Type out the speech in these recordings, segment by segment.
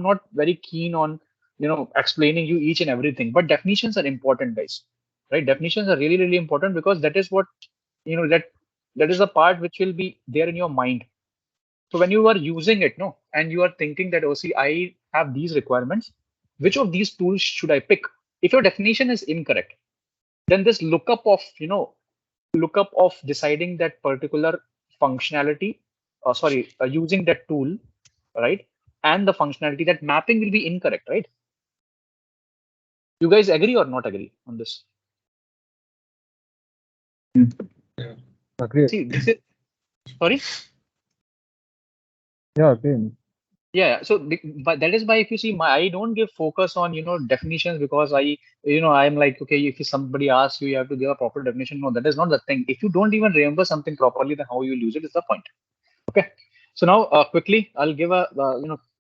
not very keen on, explaining you each and everything, but definitions are important, guys, right? Definitions are really, really important because that is what, that is a part which will be there in your mind. So when you are using it, no, and you are thinking that, oh, see, I have these requirements, which of these tools should I pick? If your definition is incorrect, then this lookup of deciding that particular functionality, using that tool, right, and the functionality, that mapping will be incorrect, right? You guys agree or not agree on this? Yeah. Agree. See, this is sorry. Yeah, again. Yeah, so but that is why, if you see, I don't give focus on definitions, because I'm like, okay, if somebody asks you, you have to give a proper definition. No, that is not the thing. If you don't even remember something properly, then how you use it is the point. Okay, so now quickly I'll give a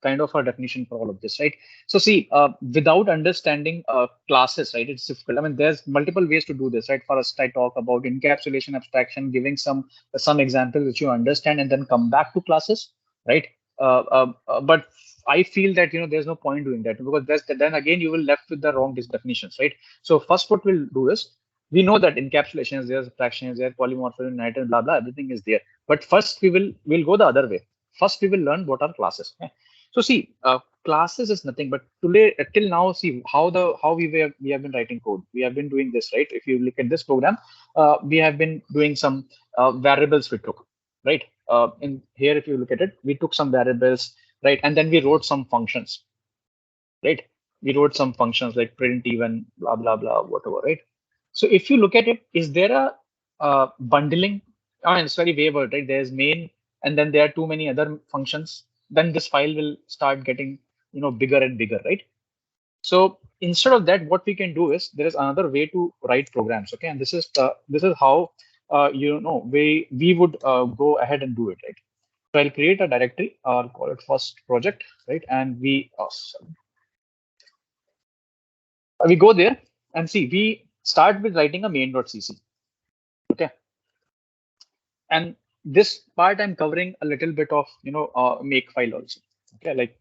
kind of a definition for all of this, right? So see, without understanding classes, right, it's difficult. I mean, there's multiple ways to do this, right? First, I talk about encapsulation, abstraction, giving some examples which you understand, and then come back to classes, right? But I feel that there's no point doing that, because then again you will left with the wrong definitions, right? So first, what we'll do is, we know that encapsulation is there, abstraction is there, polymorphism, and blah blah, everything is there. But first we'll go the other way. First we will learn what are classes. Okay? So see, classes is nothing but today till now. See how we have been writing code. We have been doing this, right? If you look at this program, we have been doing some variables we took, right? In here, if you look at it, we took some variables, right, and then we wrote some functions, right? We wrote some functions like print even, blah blah blah, whatever, right? So if you look at it, is there a bundling? I mean, it's very wayward, right? There's main, and then there are too many other functions. Then this file will start getting, bigger and bigger, right? So instead of that, what we can do is, there is another way to write programs, okay? And this is how we would go ahead and do it, right? So I'll create a directory. I'll call it first project, right? And we go there and see, we start with writing a main.cc. Okay. And this part I'm covering a little bit of, make file also. Okay. Like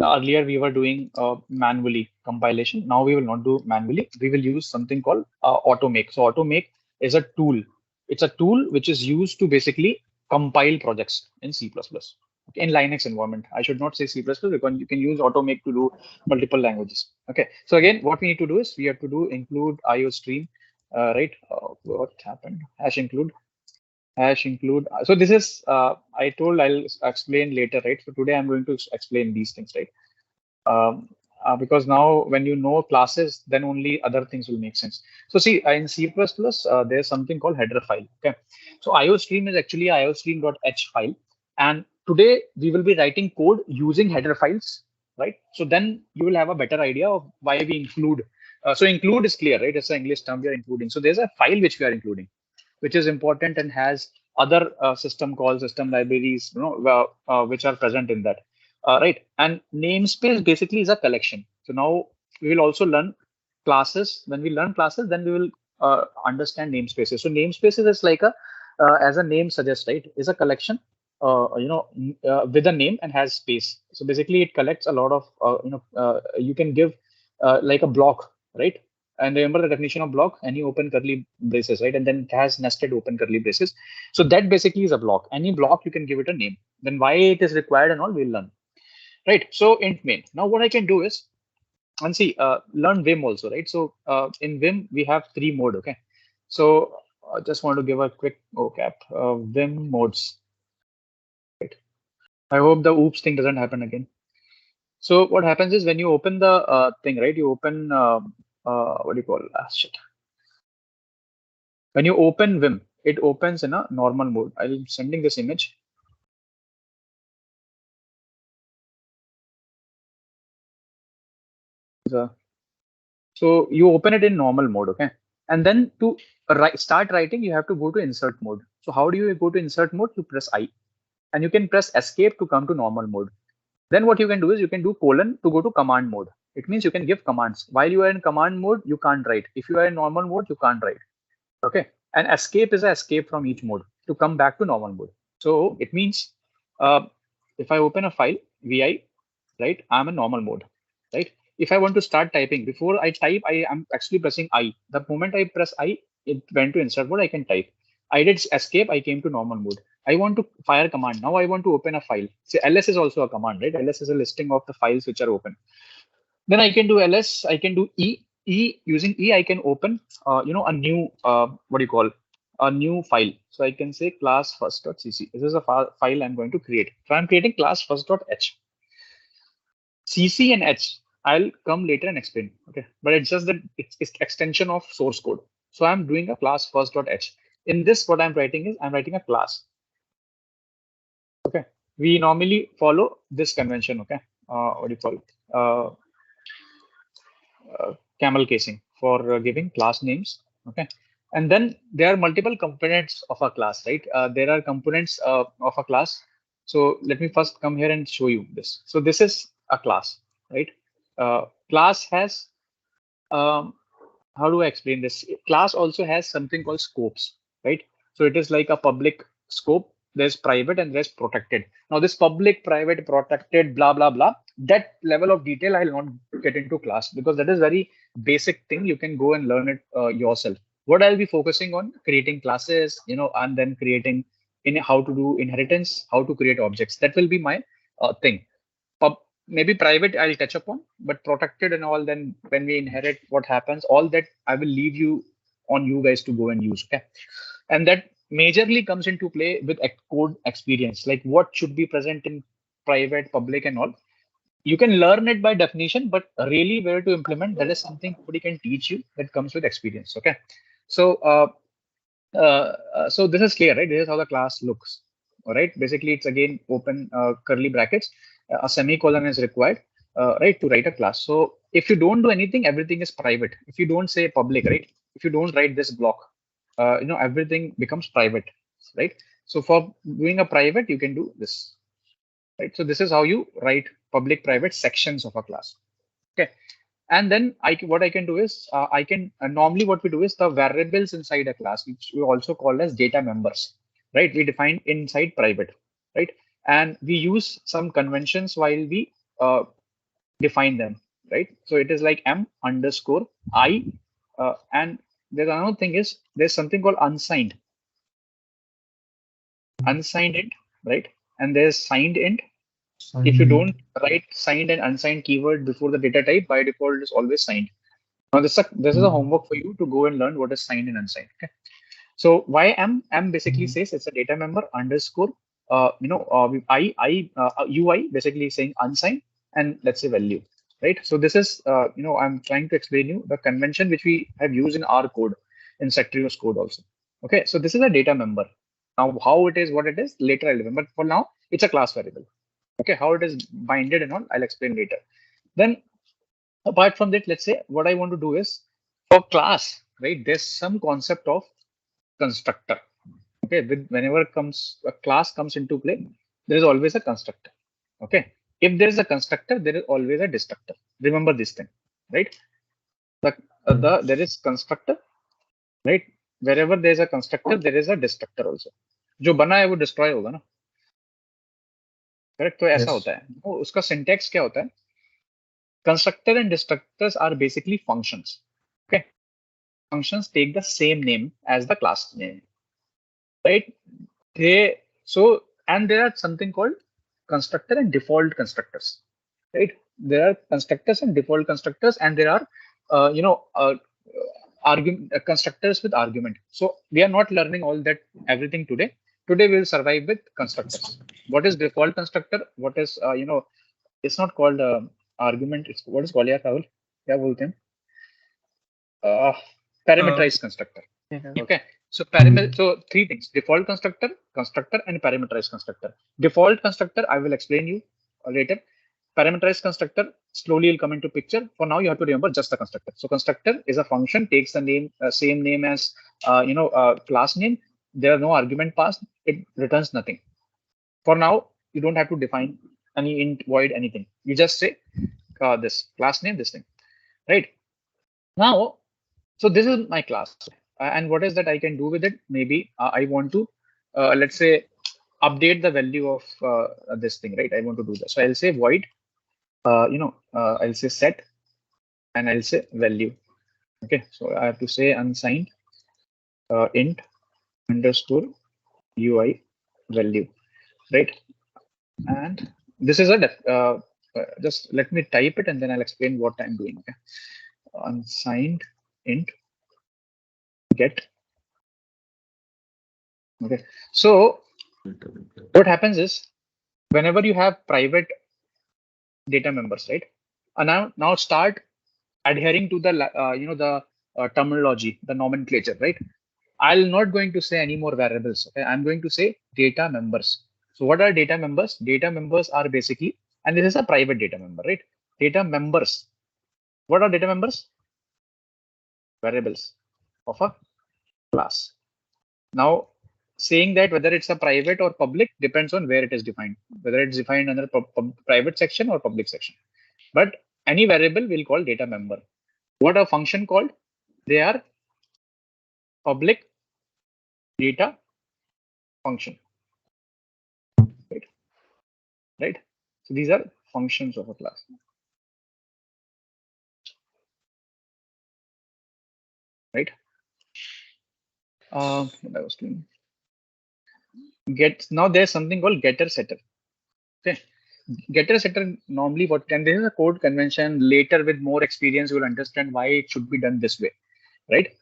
earlier we were doing manually compilation. Now we will not do manually. We will use something called automake. So automake is a tool. It's a tool which is used to basically compile projects in C++. Okay, in Linux environment. I should not say C++ because you can use automake to do multiple languages. Okay. So again, what we need to do is, we have to do include IO stream, right? What happened? #include. So this is, I told I'll explain later, right? So today I'm going to explain these things, right? Because now when you know classes, then only other things will make sense. So see, in C++, there's something called header file. Okay. So IOStream is actually IOStream.h file. And today we will be writing code using header files, right? So then you will have a better idea of why we include. So include is clear, right? It's an English term we are including. So there's a file which we are including, which is important and has other system calls, system libraries, which are present in that. Right. And namespace basically is a collection. So now we will also learn classes. When we learn classes, then we will understand namespaces. So namespaces is like as a name suggests, right, is a collection, with a name and has space. So basically it collects a lot of, you can give like a block, right? And remember the definition of block, any open curly braces, right? And then it has nested open curly braces. So that basically is a block. Any block, you can give it a name. Then why it is required and all, we'll learn. Right. So int main. Now what I can do is, and see, learn Vim also, right? So in Vim, we have 3 mode. Okay. So I just want to give a quick vocab. Vim modes. Right. I hope the oops thing doesn't happen again. So what happens is, when you open the thing, right? You open what do you call shit. When you open Vim, it opens in a normal mode. I'm sending this image. So you open it in normal mode, okay? And then to start writing, you have to go to insert mode. So how do you go to insert mode? You press I, and you can press escape to come to normal mode. Then what you can do is, you can do colon to go to command mode. It means you can give commands. While you are in command mode, you can't write. If you are in normal mode, you can't write. Okay. And escape is an escape from each mode to come back to normal mode. So it means if I open a file, vi, right? I'm a normal mode, right? If I want to start typing, before I type, I am actually pressing I. The moment I press I, it went to insert mode. I can type. I did escape. I came to normal mode. I want to fire command. Now I want to open a file. So ls is also a command, right? Ls is a listing of the files which are open. Then I can do ls. I can do e. Using e, I can open, a new what do you call, a new file. So I can say class first.cc. This is a file I'm going to create. So I'm creating class first.h. CC and H, I'll come later and explain. Okay, but it's just that it's extension of source code. So I'm doing a class first.h. In this, what I'm writing is I'm writing a class. Okay, we normally follow this convention. Okay, what do you call it? Camel casing for giving class names. Okay, and then there are multiple components of a class, right? There are components of a class. So let me first come here and show you this. So this is a class, right? Class has, um, how do I explain this? Class also has something called scopes, right? So it is like a public scope. There's private and there's protected. Now this public, private, protected, blah blah blah. That level of detail I'll not get into class because that is very basic thing. You can go and learn it yourself. What I'll be focusing on creating classes, and then creating in how to do inheritance, how to create objects. That will be my thing. Maybe private I'll touch upon, but protected and all, then when we inherit, what happens, all that I will leave you on you guys to go and use. Okay. And that majorly comes into play with code experience, like what should be present in private, public, and all. You can learn it by definition, but really where to implement, that is something somebody can teach you that comes with experience. Okay. So so this is clear, right? This is how the class looks. All right. Basically, it's again open curly brackets. A semicolon is required, right, to write a class. So if you don't do anything, everything is private. If you don't say public, right? If you don't write this block, everything becomes private, right? So for doing a private, you can do this, right? So this is how you write public, private sections of a class. Okay. And then what I can do is I can normally what we do is the variables inside a class, which we also call as data members, right? We define inside private, right? And we use some conventions while we define them, right? So it is like m underscore I, and there's another thing is there's something called unsigned int, right? And there's signed int. If you don't write signed and unsigned keyword before the data type, by default, it's always signed. Now, this is a homework for you to go and learn what is signed and unsigned. Okay. So why m basically says it's a data member underscore UI basically saying unsigned and let's say value, right? So this is I'm trying to explain you the convention which we have used in our code, in Sectorio's code also. Okay, so this is a data member. Now how it is, what it is, later I'll remember. For now, it's a class variable. Okay, how it is binded and all, I'll explain later. Then apart from that, let's say what I want to do is for class, right? There's some concept of constructor. Okay, whenever a class comes into play, there is always a constructor. Okay, if there is a constructor, there is always a destructor. Remember this thing, right? There is constructor, right? Wherever there is a constructor, there is a destructor also. जो बना है वो destroy होगा ना, correct? तो ऐसा होता है. तो उसका syntax क्या होता है? Constructor and destructors are basically functions. Okay, functions take the same name as the class name, right? And there are something called constructor and default constructors, right? There are constructors and default constructors, and there are argument constructors with argument. So we are not learning all that everything today. Today we will survive with constructors. What is default constructor? What is it's not called argument. It's what is called, yeah, Rahul? क्या बोलते हैं? Parameterized constructor. Okay. So so three things: default constructor, constructor, and parameterized constructor. Default constructor, I will explain you later. Parameterized constructor slowly will come into picture. For now, you have to remember just the constructor. So constructor is a function, takes the name, same name as class name. There are no argument passed. It returns nothing. For now, you don't have to define any int, void, anything. You just say this class name, this thing, right? Now, so this is my class. And what is that I can do with it? Maybe I want to, let's say, update the value of this thing, right? I want to do that. So I'll say void I'll say set and I'll say value. Okay, so I have to say unsigned int underscore UI value, right? And this is a just let me type it and then I'll explain what I'm doing. Okay? Unsigned int get. Okay, so what happens is whenever you have private data members, right? And now start adhering to the terminology, the nomenclature, right? I'm not going to say any more variables. Okay? I'm going to say data members. So what are data members? Data members are basically, and this is a private data member, right? Data members. What are data members? Variables of a class. Now, saying that whether it's a private or public depends on where it is defined, whether it's defined under private section or public section. But any variable we'll call data member. What a function called? They are public data function, right? Right. So these are functions of a class, right? What I was doing. Get now there's something called getter setter. Okay. Getter setter normally what and this is a code convention. Later with more experience, you will understand why it should be done this way, right?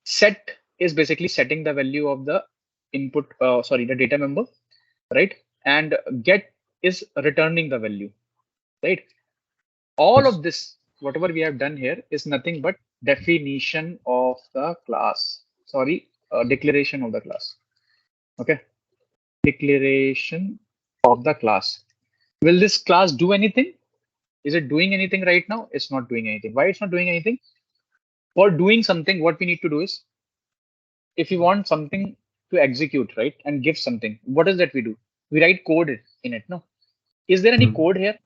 Set is basically setting the value of the input, the data member, right? And get is returning the value, right? All of this, whatever we have done here, is nothing but definition of the class. Declaration of the class. Okay, declaration of the class. Will this class do anything? Is it doing anything right now? It's not doing anything. Why it's not doing anything? For doing something, what we need to do is, if you want something to execute, right, and give something, what is that we do? We write code in it. No, is there any code here?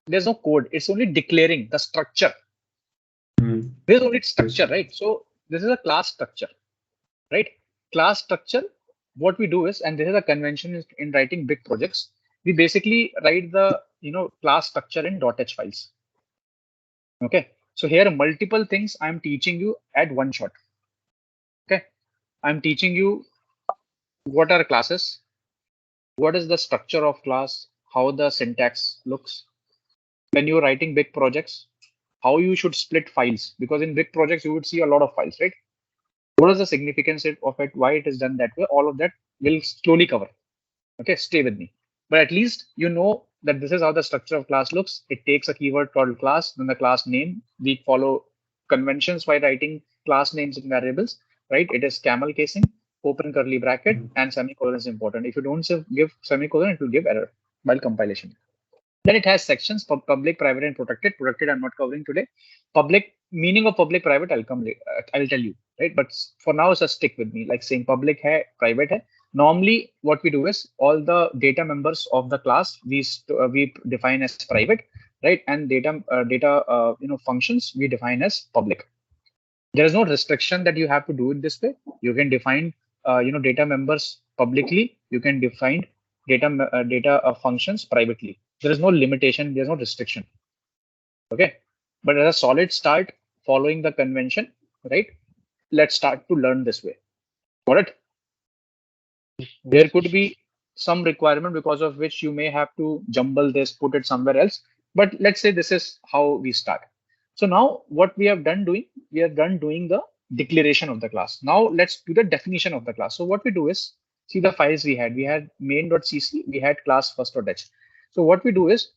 There's no code. It's only declaring the structure. There's only structure, right? So this is a class structure, right? Class structure. What we do is, and this is a convention in writing big projects. We basically write the class structure in .h files. Okay. So here are multiple things I'm teaching you at one shot. Okay. I'm teaching you what are classes, what is the structure of class, how the syntax looks. When you're writing big projects, how you should split files, because in big projects you would see a lot of files, right? What is the significance of it, why it is done that way? All of that will slowly cover. Okay, stay with me. But at least you know that this is how the structure of class looks. It takes a keyword called class, then the class name. We follow conventions while writing class names and variables, right? It is camel casing, open curly bracket, and semicolon is important. If you don't give semicolon, it will give error while compilation. Then it has sections for public, private, and protected. Protected, I'm not covering today. Public, meaning of public, private, I'll tell you, right? But for now, just stick with me. Like saying public hai, private hai. Normally, what we do is all the data members of the class we define as private, right? And data functions we define as public. There is no restriction that you have to do it this way. You can define data members publicly. You can define data functions privately. There is no limitation. There's no restriction. Okay, but as a solid start following the convention, right? Let's start to learn this way. Got it? There could be some requirement because of which you may have to jumble this, put it somewhere else. But let's say this is how we start. So now what we have done doing, we are done doing the declaration of the class. Now let's do the definition of the class. So what we do is, see the files we had main.cc, we had class first.h. So what we do is,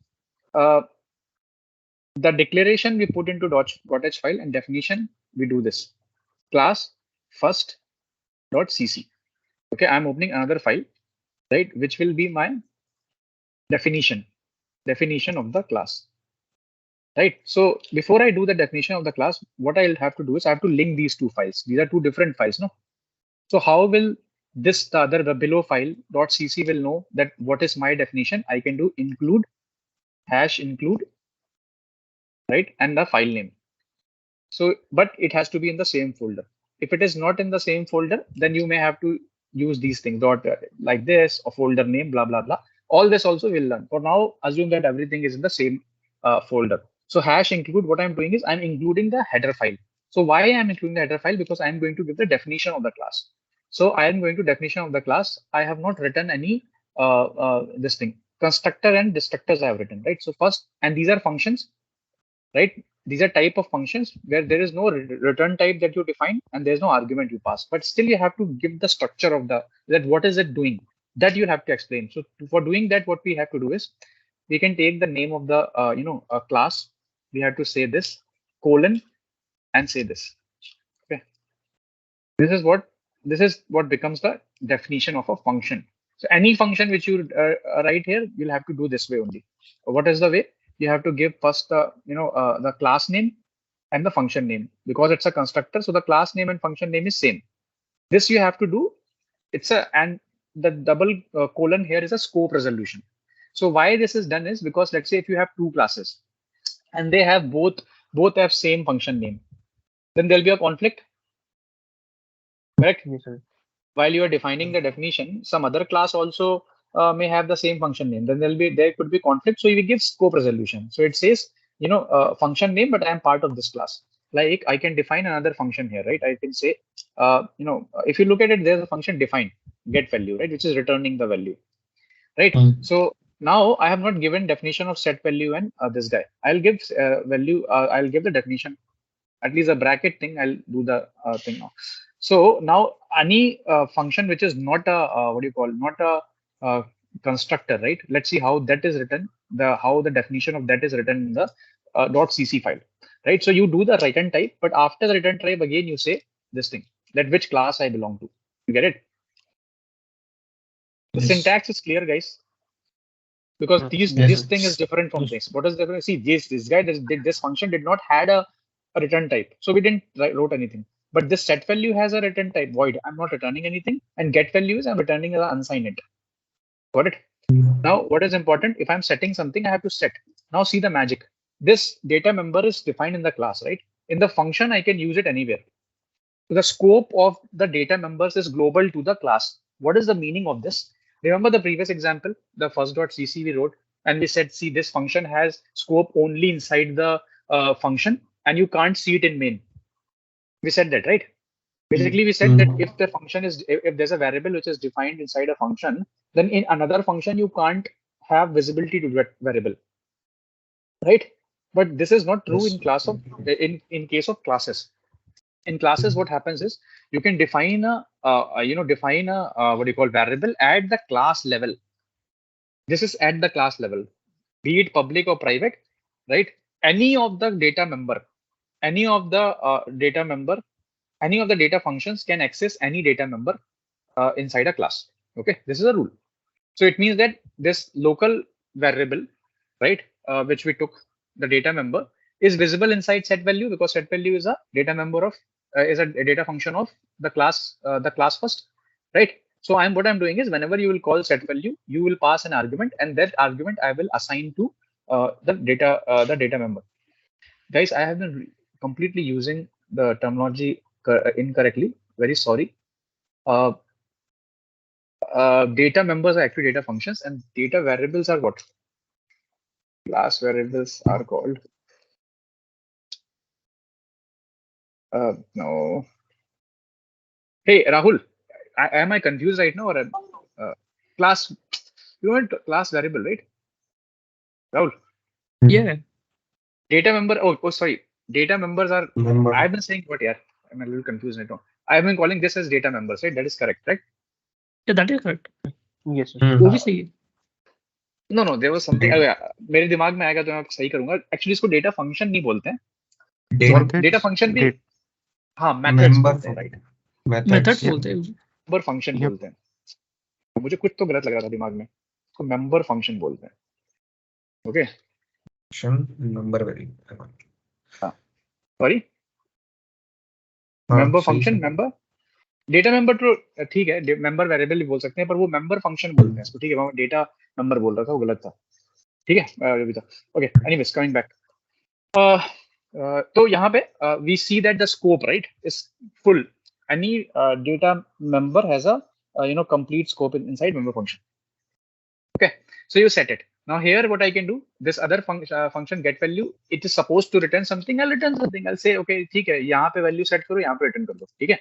the declaration we put into .h file, and definition we do this class first.cc. Okay, I'm opening another file, right, which will be my definition of the class, right? So before I do the definition of the class, what I'll have to do is I have to link these two files. These are two different files, no? So how will the below file .cc will know that what is my definition? I can do include #include, right, and the file name. So, but it has to be in the same folder. If it is not in the same folder, then you may have to use these things like this, or folder name, blah blah blah. All this also we'll learn. For now, assume that everything is in the same folder. So hash include, what I'm doing is I'm including the header file. So why I'm including the header file? Because I'm going to give the definition of the class. So I am going to definition of the class. I have not written any this thing. Constructor and destructors I have written, right? So first, and these are functions, right? These are type of functions where there is no return type that you define and there's no argument you pass, but still you have to give the structure of the, that what is it doing, that you have to explain. So for doing that, what we have to do is we can take the name of the class. We have to say this colon and say this. Okay, this is what becomes the definition of a function. So any function which you write here, you'll have to do this way only. What is the way? You have to give first the the class name and the function name, because it's a constructor. So the class name and function name is same. This you have to do. It's a, and the double colon here is a scope resolution. So why this is done is because let's say if you have two classes and they have both have same function name, then there'll be a conflict, correct? Yes, sir. While you are defining the definition, some other class also may have the same function name. Then there could be conflict. So you give scope resolution. So it says function name, but I am part of this class. Like I can define another function here, right? I can say if you look at it, there's a function define get value, right, which is returning the value, right? So now I have not given definition of set value and this guy. I'll give value. I'll give the definition, at least a bracket thing. I'll do the thing now. So now any function which is not a what do you call, not a constructor, right? Let's see how that is written. How the definition of that is written in the .cc file, right? So you do the return type, but after the return type again you say this thing, that which class I belong to. You get it? The syntax is clear, guys, because this thing is different from this. What is the, see, this guy, this function did not had a return type, so we didn't wrote anything. But this set value has a return type void. I'm not returning anything, and get values I'm returning as an unsigned int. Got it? Now what is important? If I'm setting something, I have to set. Now see the magic. This data member is defined in the class, right? In the function, I can use it anywhere. So the scope of the data members is global to the class. What is the meaning of this? Remember the previous example, the first.cc we wrote, and we said, see, this function has scope only inside the function, and you can't see it in main. We said that, right? Basically, we said that if the function is, if there's a variable which is defined inside a function, then in another function, you can't have visibility to that variable, right? But this is not true in class of, in case of classes. In classes, what happens is you can define a what do you call variable at the class level. This is at the class level, be it public or private, right? Any of the data member, any of the any of the data functions can access any data member inside a class. Okay, this is a rule. So it means that this local variable, right, which we took the data member, is visible inside set value, because set value is a data member of is a data function of the class first, right? So what I'm doing is whenever you will call set value, you will pass an argument, and that argument I will assign to the data member. Guys, I have been completely using the terminology incorrectly. Very sorry. Data members are actually data functions, and data variables are what? Class variables are called. No. Hey, Rahul, am I confused right now, or class? You want class variable, right? Rahul. Yeah. Data member. Oh, sorry. Data members are. I've been saying what? Yeah, I'm a little confused right now. I've been calling this as data members, right? That is correct, right? Yeah, that is correct. Yes, sir. वो भी सही है. No, there was something. मेरे दिमाग में आएगा तो मैं सही करूंगा. Actually, इसको data function नहीं बोलते हैं. Data function भी. हाँ, methods बोलते हैं, right? Methods बोलते हैं. Member function बोलते हैं. मुझे कुछ तो गलत लग रहा था दिमाग में. इसको member function बोलते हैं. Okay. Member variable. हाँ. Sorry. Member function, member. Data member तो ठीक है, मेंबर वेरिएबल भी बोल सकते हैं, पर वो मेंबर फंक्शन बोलते हैं इसको. ठीक है, मैं डेटा मेंबर बोल रहा था, वो गलत था. ठीक है, ओके. Anyways, coming back. तो यहाँ पे we see that the scope, right, is full. Any data member has a complete scope inside member function. Okay, So you set it. Now here what I can do, this other function get value, it is supposed to return something. I'll return something. I'll say okay ठीक है यहाँ पे value set करो, यहाँ पे return कर दो, ठीक है?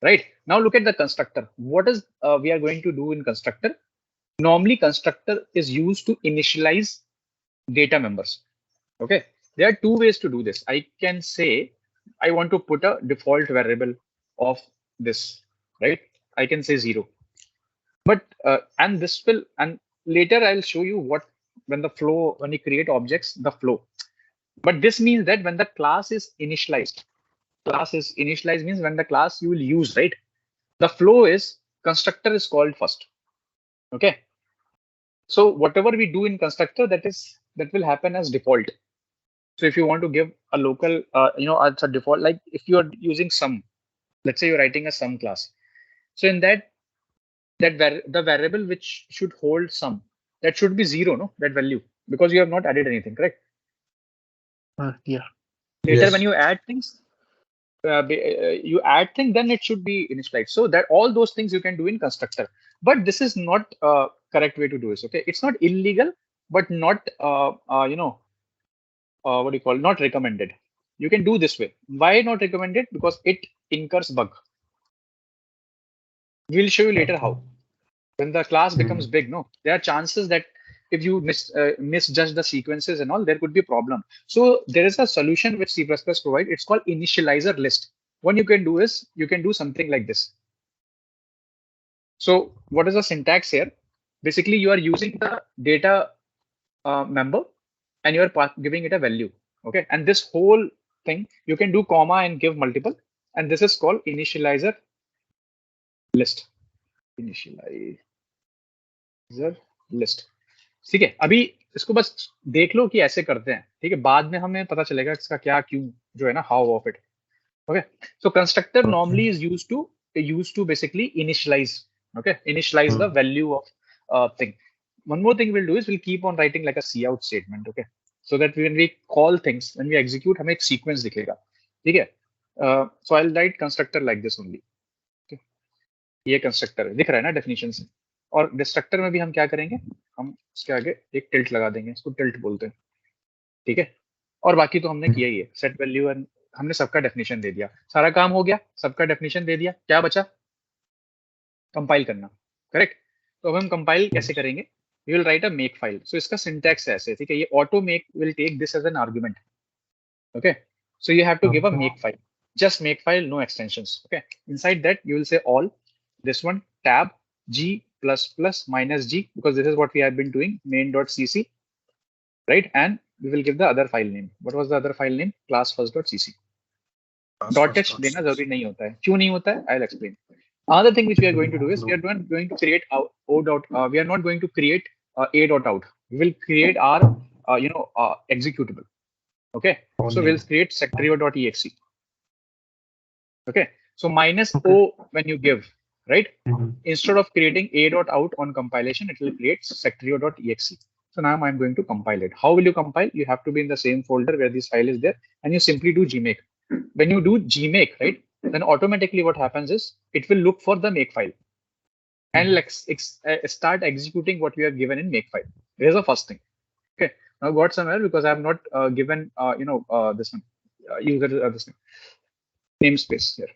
Right. Now look at the constructor. What is we are going to do in constructor? Normally constructor is used to initialize data members. Okay. There are two ways to do this. I can say I want to put a default variable of this, right? I can say 0. But and this will, and later I'll show you what when the flow, when you create objects, the flow. But this means that when the class is initialized means when the class you will use, right? The flow is constructor is called first. Okay. So whatever we do in constructor, that will happen as default. So if you want to give a local, as a default, like if you are using sum, let's say you're writing a sum class. So in that the variable which should hold sum, that should be 0, no? That value, because you have not added anything, correct? Yeah. Later Yes. when you add things, then it should be initialized. So that all those things you can do in constructor. But this is not correct way to do this. Okay, it's not illegal, but not what do you call, not recommended. You can do this way. Why not recommended? Because it incurs bug. We'll show you later how. When the class becomes big, no, there are chances that if you misjudge the sequences and all, there could be a problem. So there is a solution which C++ provides. It's called initializer list. What you can do is you can do something like this. So what is the syntax here? Basically, you are using the data member and you are giving it a value. Okay, and this whole thing you can do comma and give multiple, and this is called initializer list. Initializer list. ठीक है, अभी इसको बस देख लो कि ऐसे करते हैं, ठीक है? बाद में हमें पता चलेगा इसका क्या क्यों जो है ना, how of it. Okay, so constructor normally is used to basically initialize. Okay, initialize the value of thing. One more thing we'll do is we'll keep on writing like a cout statement. Okay, so that when we call things, when we execute, हमें एक sequence दिखेगा, ठीक है? So I'll write constructor like this only. Okay, ये constructor है, दिख रहा है ना definition से. और डिस्ट्रक्टर में भी हम क्या करेंगे, हम उसके आगे एक टिल्ट लगा देंगे, इसको टिल्ट बोलते हैं, ठीक है? और बाकी तो हमने किया ही है, सेट वैल्यू एंड हमने सबका डेफिनेशन दे दिया, सारा काम हो गया, सबका डेफिनेशन दे दिया, क्या बचा? कंपाइल करना, करेक्ट? तो अब हम कंपाइल कैसे करेंगे? We will write a make file. So इसका सिंटैक्स है ऐसे, ठीक है? ये auto make will take this as an argument. Okay, so you have to give a make file, just make file, no extensions. Okay, inside that you will say all this one tab g ++ -g, because this is what we have been doing, main.cc, right? And we will give the other file name. What was the other file name? class first.cc. .h देना जरूरी नहीं होता है. क्यों नहीं होता है? I'll explain. Another thing which we are going to do is we are not going to create we are not going to create a.out. We will create our executable. Okay, so we'll create sectrio.exe. Okay, so -o when you give, right? Instead of creating a.out on compilation, it will create sectrio.exe. So now I'm going to compile it. How will you compile? You have to be in the same folder where this file is there, and you simply do gmake. When you do gmake, right, then automatically what happens is it will look for the make file and start executing what we have given in make file. Here's the first thing. Okay, now got somewhere because I have not given this one user this one namespace here.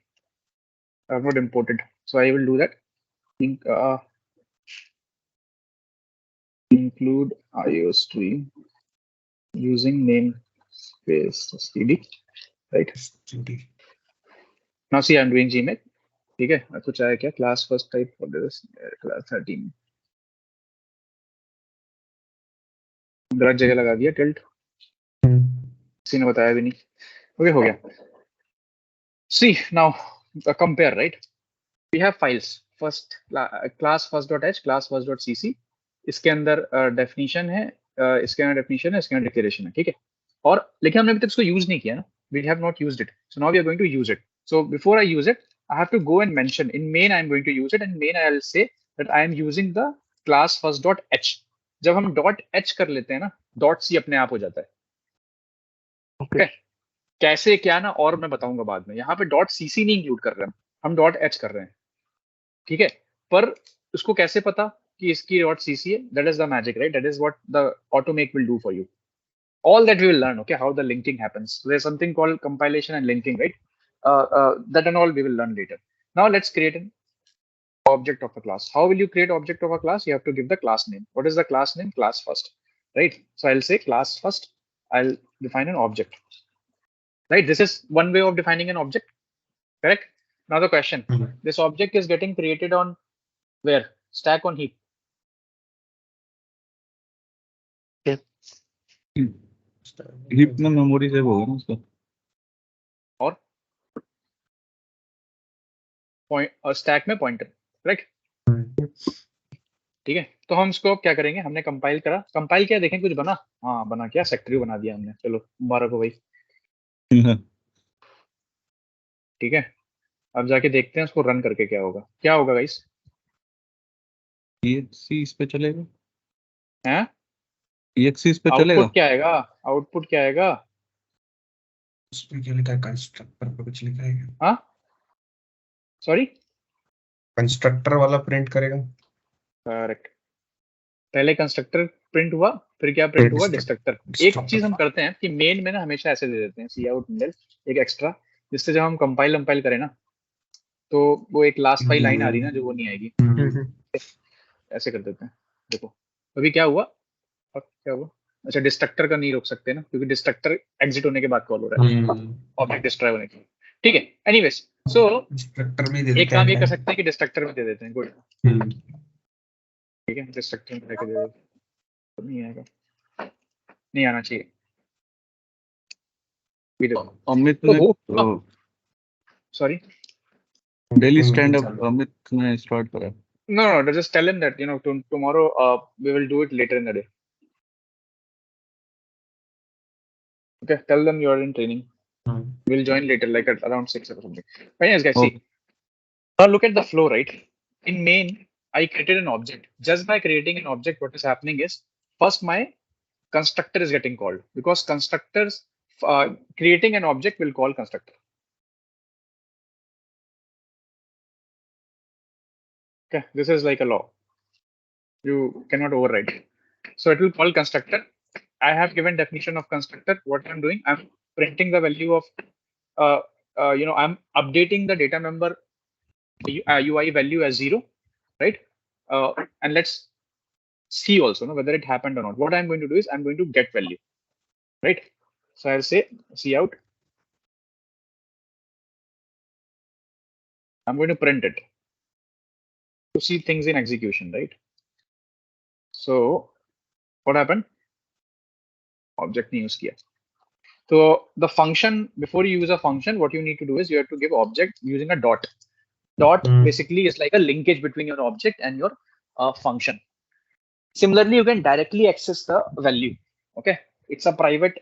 I have not imported, so I will do that. Include IO stream using namespace std, right? Now see, I'm doing gmake. ठीक है, कुछ आया क्या? class first type for this class 13. गलत जगह लगा दिया tilt, किसी ने बताया भी नहीं. ओके, हो गया. See now compare, right? We have files. First class first.h, class first.cc. इसके अंदर definition है, इसके अंदर definition है, इसके अंदर declaration है, ठीक है? और लेकिन हमने अभी तक इसको use नहीं किया ना. We have not used it. So now we are going to use it. So before I use it, I have to go and mention in main I am going to use it, and main I will say that I am using the class first.h. जब हम .h कर लेते हैं ना, .c अपने आप हो जाता है. Okay. कैसे क्या ना, और मैं बताऊंगा बाद में. यहाँ पे .cc नहीं इंक्लूड कर रहे हैं हम .h कर रहे हैं, ठीक है? पर उसको कैसे पता? कि इसकी .cc है, that is the magic, right? That is what the automake will do for you. All that we will learn, okay, how the linking happens. So there's something called compilation and linking, right? That and all we will learn later. Now let's create an object of a class. How will you create object of a class? You have to give the class name. What is the class name? Class first, right? So I'll say class first. I'll define an object, right? This is one way of defining an object, correct? Now the question, this object is getting created on where? Stack on heap. Heap में memory save होगा ना उसका और point और stack में pointer, correct? ठीक है, तो हम इसको क्या करेंगे? हमने कंपाइल करा, कंपाइल किया, देखें कुछ बना? हाँ बना, क्या सेक्टरी बना दिया हमने, चलो मुबारक हो भाई। ठीक है, अब जाके देखते हैं उसको रन करके क्या होगा। क्या होगा गाइस? EXE इस पे चलेगा, हैं? EXE इस पे चलेगा। आउटपुट क्या आएगा? आउटपुट क्या आएगा? उसमें क्या लिखा है? कंस्ट्रक्टर पे कुछ लिखा है क्या? हाँ सॉरी, कंस्ट्रक्टर वाला प्रिंट करेगा। करेक्ट, पहले कंस्ट्रक्टर प्रिंट हुआ, फिर क्या प्रिंट हुआ? डिस्ट्रक्टर। एक चीज हम करते हैं कि मेन में ना हमेशा ऐसे दे देते हैं सी आउट मिडल एक एक्स्ट्रा, जिससे जब हम कंपाइल करें ना तो वो एक लास्ट वाली लाइन आ रही है ना जो वो नहीं आएगी, ऐसे कर देते हैं। देखो अभी क्या हुआ और क्या हुआ? अच्छा, डिस्ट्रक्टर का नहीं रोक सकते ना, क्योंकि डिस्ट्रक्टर एग्जिट होने के बाद कॉल हो रहा है, ऑब्जेक्ट डिस्ट्रॉय होने के। ठीक है, एनीवेज, सो डिस्ट्रक्टर में दे एक देते काम ये हैं। कर सकते हैं कि डिस्ट्रक्टर में दे देते हैं। गुड, ठीक है, डिस्ट्रक्टर में लेके दे देते हैं। तो नहीं आएगा, नहीं आना चाहिए। अमित तो ने वो sorry, daily stand up Amit ने स्टार्ट करा। no, just tell him that tomorrow we will do it later in the day. Okay, tell them you are in training. We'll join later, like at around 6 or something. But yes, guys, see. Now look at the flow, right? In main, I created an object. Just by creating an object, what is happening is first my constructor is getting called, because constructors creating an object will call constructor. Okay, this is like a law. You cannot override. So it will call constructor. I have given definition of constructor. What I'm doing, I'm printing the value of, I'm updating the data member UI value as 0, right? And let's see also whether it happened or not. What I'm going to do is I'm going to get value, right? So I'll say cout. I'm going to print it to see things in execution, right? So what happened? Object नहीं use किया. So the function, before you use a function, what you need to do is you have to give object using a dot. Dot basically is like a linkage between your object and your function. Similarly, you can directly access the value. Okay, it's a private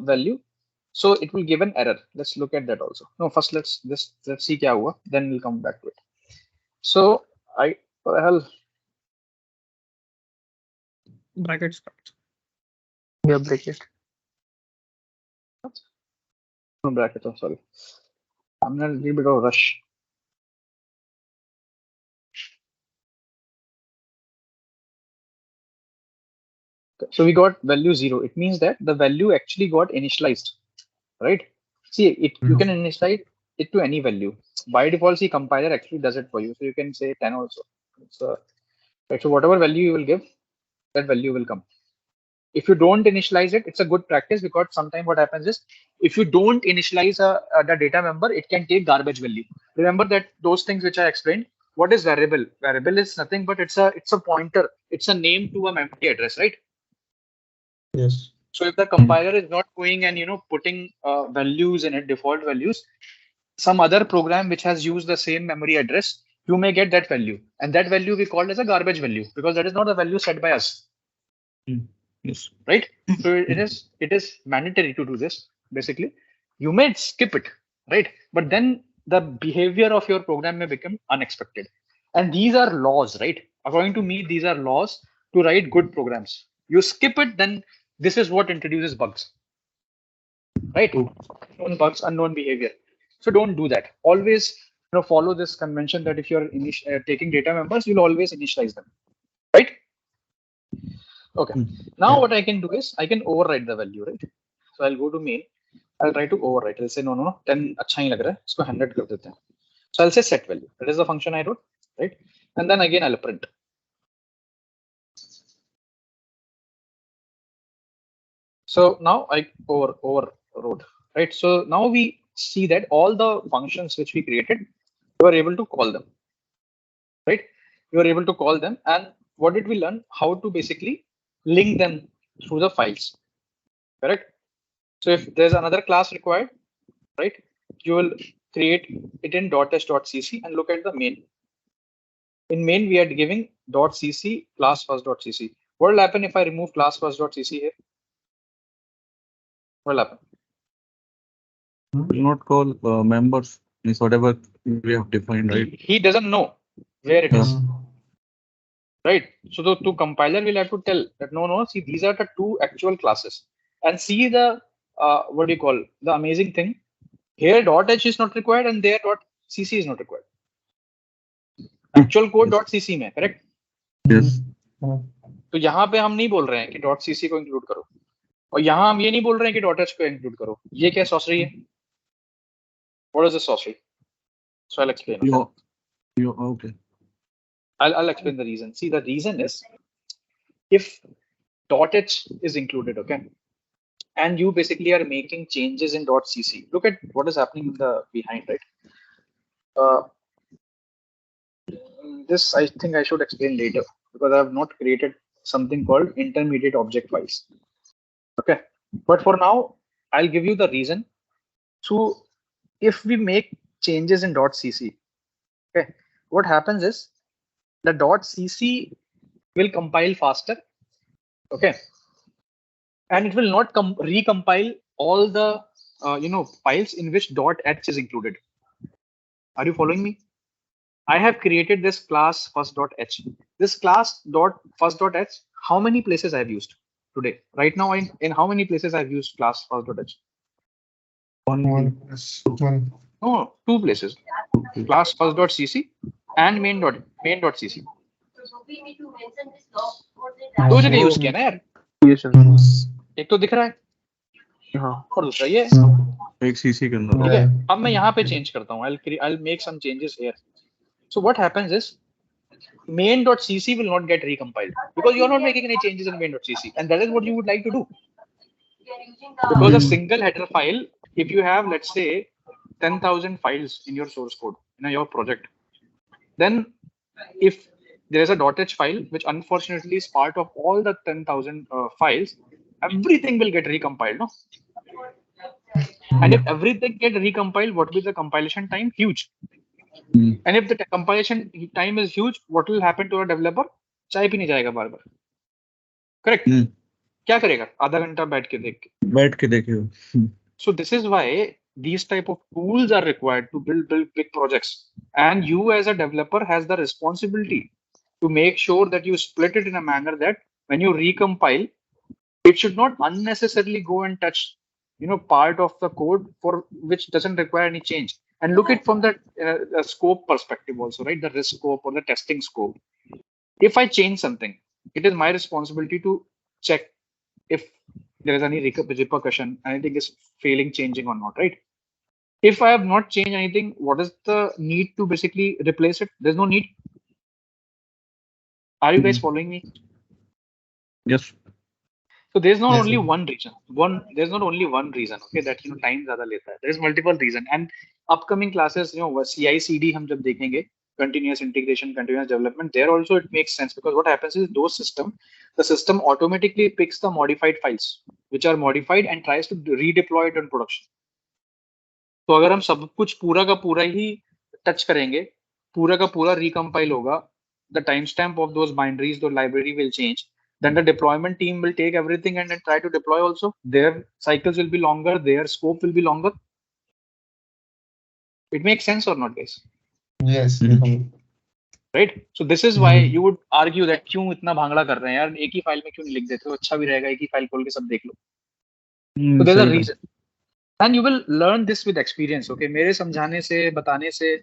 value, so it will give an error. Let's look at that also. No, first let's see क्या हुआ, then we'll come back to it. So what the hell? Bracket start. Yeah, break it. No bracket. Oh, sorry. I'm in a little bit of a rush. So we got value 0. It means that the value actually got initialized, right? See, you can initialize it to any value. By default, see, compiler actually does it for you. So you can say 10 also. Right, so whatever value you will give, that value will come. If you don't initialize it, it's a good practice, because sometimes what happens is if you don't initialize the data member, it can take garbage value. Remember that those things which I explained. What is variable? Variable is nothing but it's a pointer. It's a name to a memory address, right? Yes. So if the compiler is not going and putting values in it, default values, some other program which has used the same memory address, you may get that value, and that value we called as a garbage value, because that is not a value set by us. Yes. Right? So it is mandatory to do this. Basically, you may skip it, right? But then the behavior of your program may become unexpected. And these are laws, right? According to me, these are laws to write good programs. You skip it, then this is what introduces bugs, right? Unknown bugs, unknown behavior. So don't do that. Always follow this convention that if you're taking data members, you'll always initialize them. Okay. Now what I can do is I can override the value, right? So I'll go to main. I'll try to overwrite. I'll say no, 10 अच्छा नहीं लग रहा है, इसको 100 कर देते हैं. So I'll say set value. That is the function I wrote, right? And then again I'll print. So now I overrode, right? So now we see that all the functions which we created, we were able to call them, right? We were able to call them, and what did we learn? How to basically link them through the files, correct? So if there's another class required, right, you will create it in .h.cc and look at the main. In main, we are giving .cc class first.cc. What will happen if I remove class first.cc here? What will happen? Will not call members is whatever we have defined, right? He doesn't know where it is, Mm. right? So the compiler will have to tell that no, see, these are the two actual classes, and see the what do you call the amazing thing? Here .h is not required and there .cc is not required. Actual code .cc में, correct? Yes. तो यहाँ पे हम नहीं बोल रहे हैं कि .cc को इंक्लूड करो, और यहाँ हम ये नहीं बोल रहे हैं कि .h को इंक्लूड करो. ये क्या सॉसरी है? What is the sorcery? So I'll explain. Okay. I'll explain the reason. See, the reason is if .h is included, okay, and you basically are making changes in .cc. Look at what is happening in the behind, right? This I think I should explain later because I have not created something called intermediate object files. Okay, but for now, I'll give you the reason. So if we make changes in .cc, okay, what happens is the .cc will compile faster, okay, and it will not recompile all the files in which .h is included. Are you following me? I have created this class first.h. This class first.h, how many places I have used today? Right now, in how many places I have used class first.h? One. No, 2 places. Class first.cc and main.cc. दो जगह use किया ना यार. एक तो दिख रहा है और दूसरा ये है. एक CC के अंदर. ठीक है, अब मैं यहाँ पे चेंज करता हूँ. I'll make some changes here. So what happens is main.cc will not get recompiled because you're not making any changes in main.cc, and that is what you would like to do. Because a single header file, if you have, let's say, 10,000 files in your source code in your project, then if there is a .h file, which unfortunately is part of all the 10,000 files, everything will get recompiled, no? And if everything get recompiled, what will be the compilation time? Huge. And if the compilation time is huge, what will happen to a developer? चाय पीने जाएगा बार बार. Correct? क्या करेगा? आधा घंटा बैठ के देखेगा. So this is why these type of tools are required to build big projects, and you as a developer has the responsibility to make sure that you split it in a manner that when you recompile, it should not unnecessarily go and touch part of the code for which doesn't require any change. And look at from the scope perspective also, right? The risk scope or the testing scope. If I change something, it is my responsibility to check if there is any repercussion, anything is failing, changing or not, right? If I have not changed anything, what is the need to basically replace it? There's no need. Are you guys following me? Yes. So there's not only one reason. There's not only one reason, okay, that time ज़्यादा लेता है. There's multiple reason. And upcoming classes, CI/CD हम जब देखेंगे, continuous integration, continuous development, there also it makes sense because what happens is the system automatically picks the modified files which are modified and tries to redeploy it on production. तो अगर हम सब कुछ पूरा का पूरा ही टच करेंगे, पूरा का पूरा recompile होगा, the timestamp of those binaries, the library will change. Then the deployment team will take everything and then try to deploy also. Their cycles will be longer, their scope will be longer. It makes sense or not, guys? Yes. Right? So this is why you would argue that क्यों इतना भांगड़ा कर रहे हैं यार, एक ही file में क्यों नहीं लिख देते हो, अच्छा भी रहेगा, एक ही फाइल खोल के सब देख लो. So there's a reason. And you will learn this with experience, okay? मेरे समझाने से, बताने से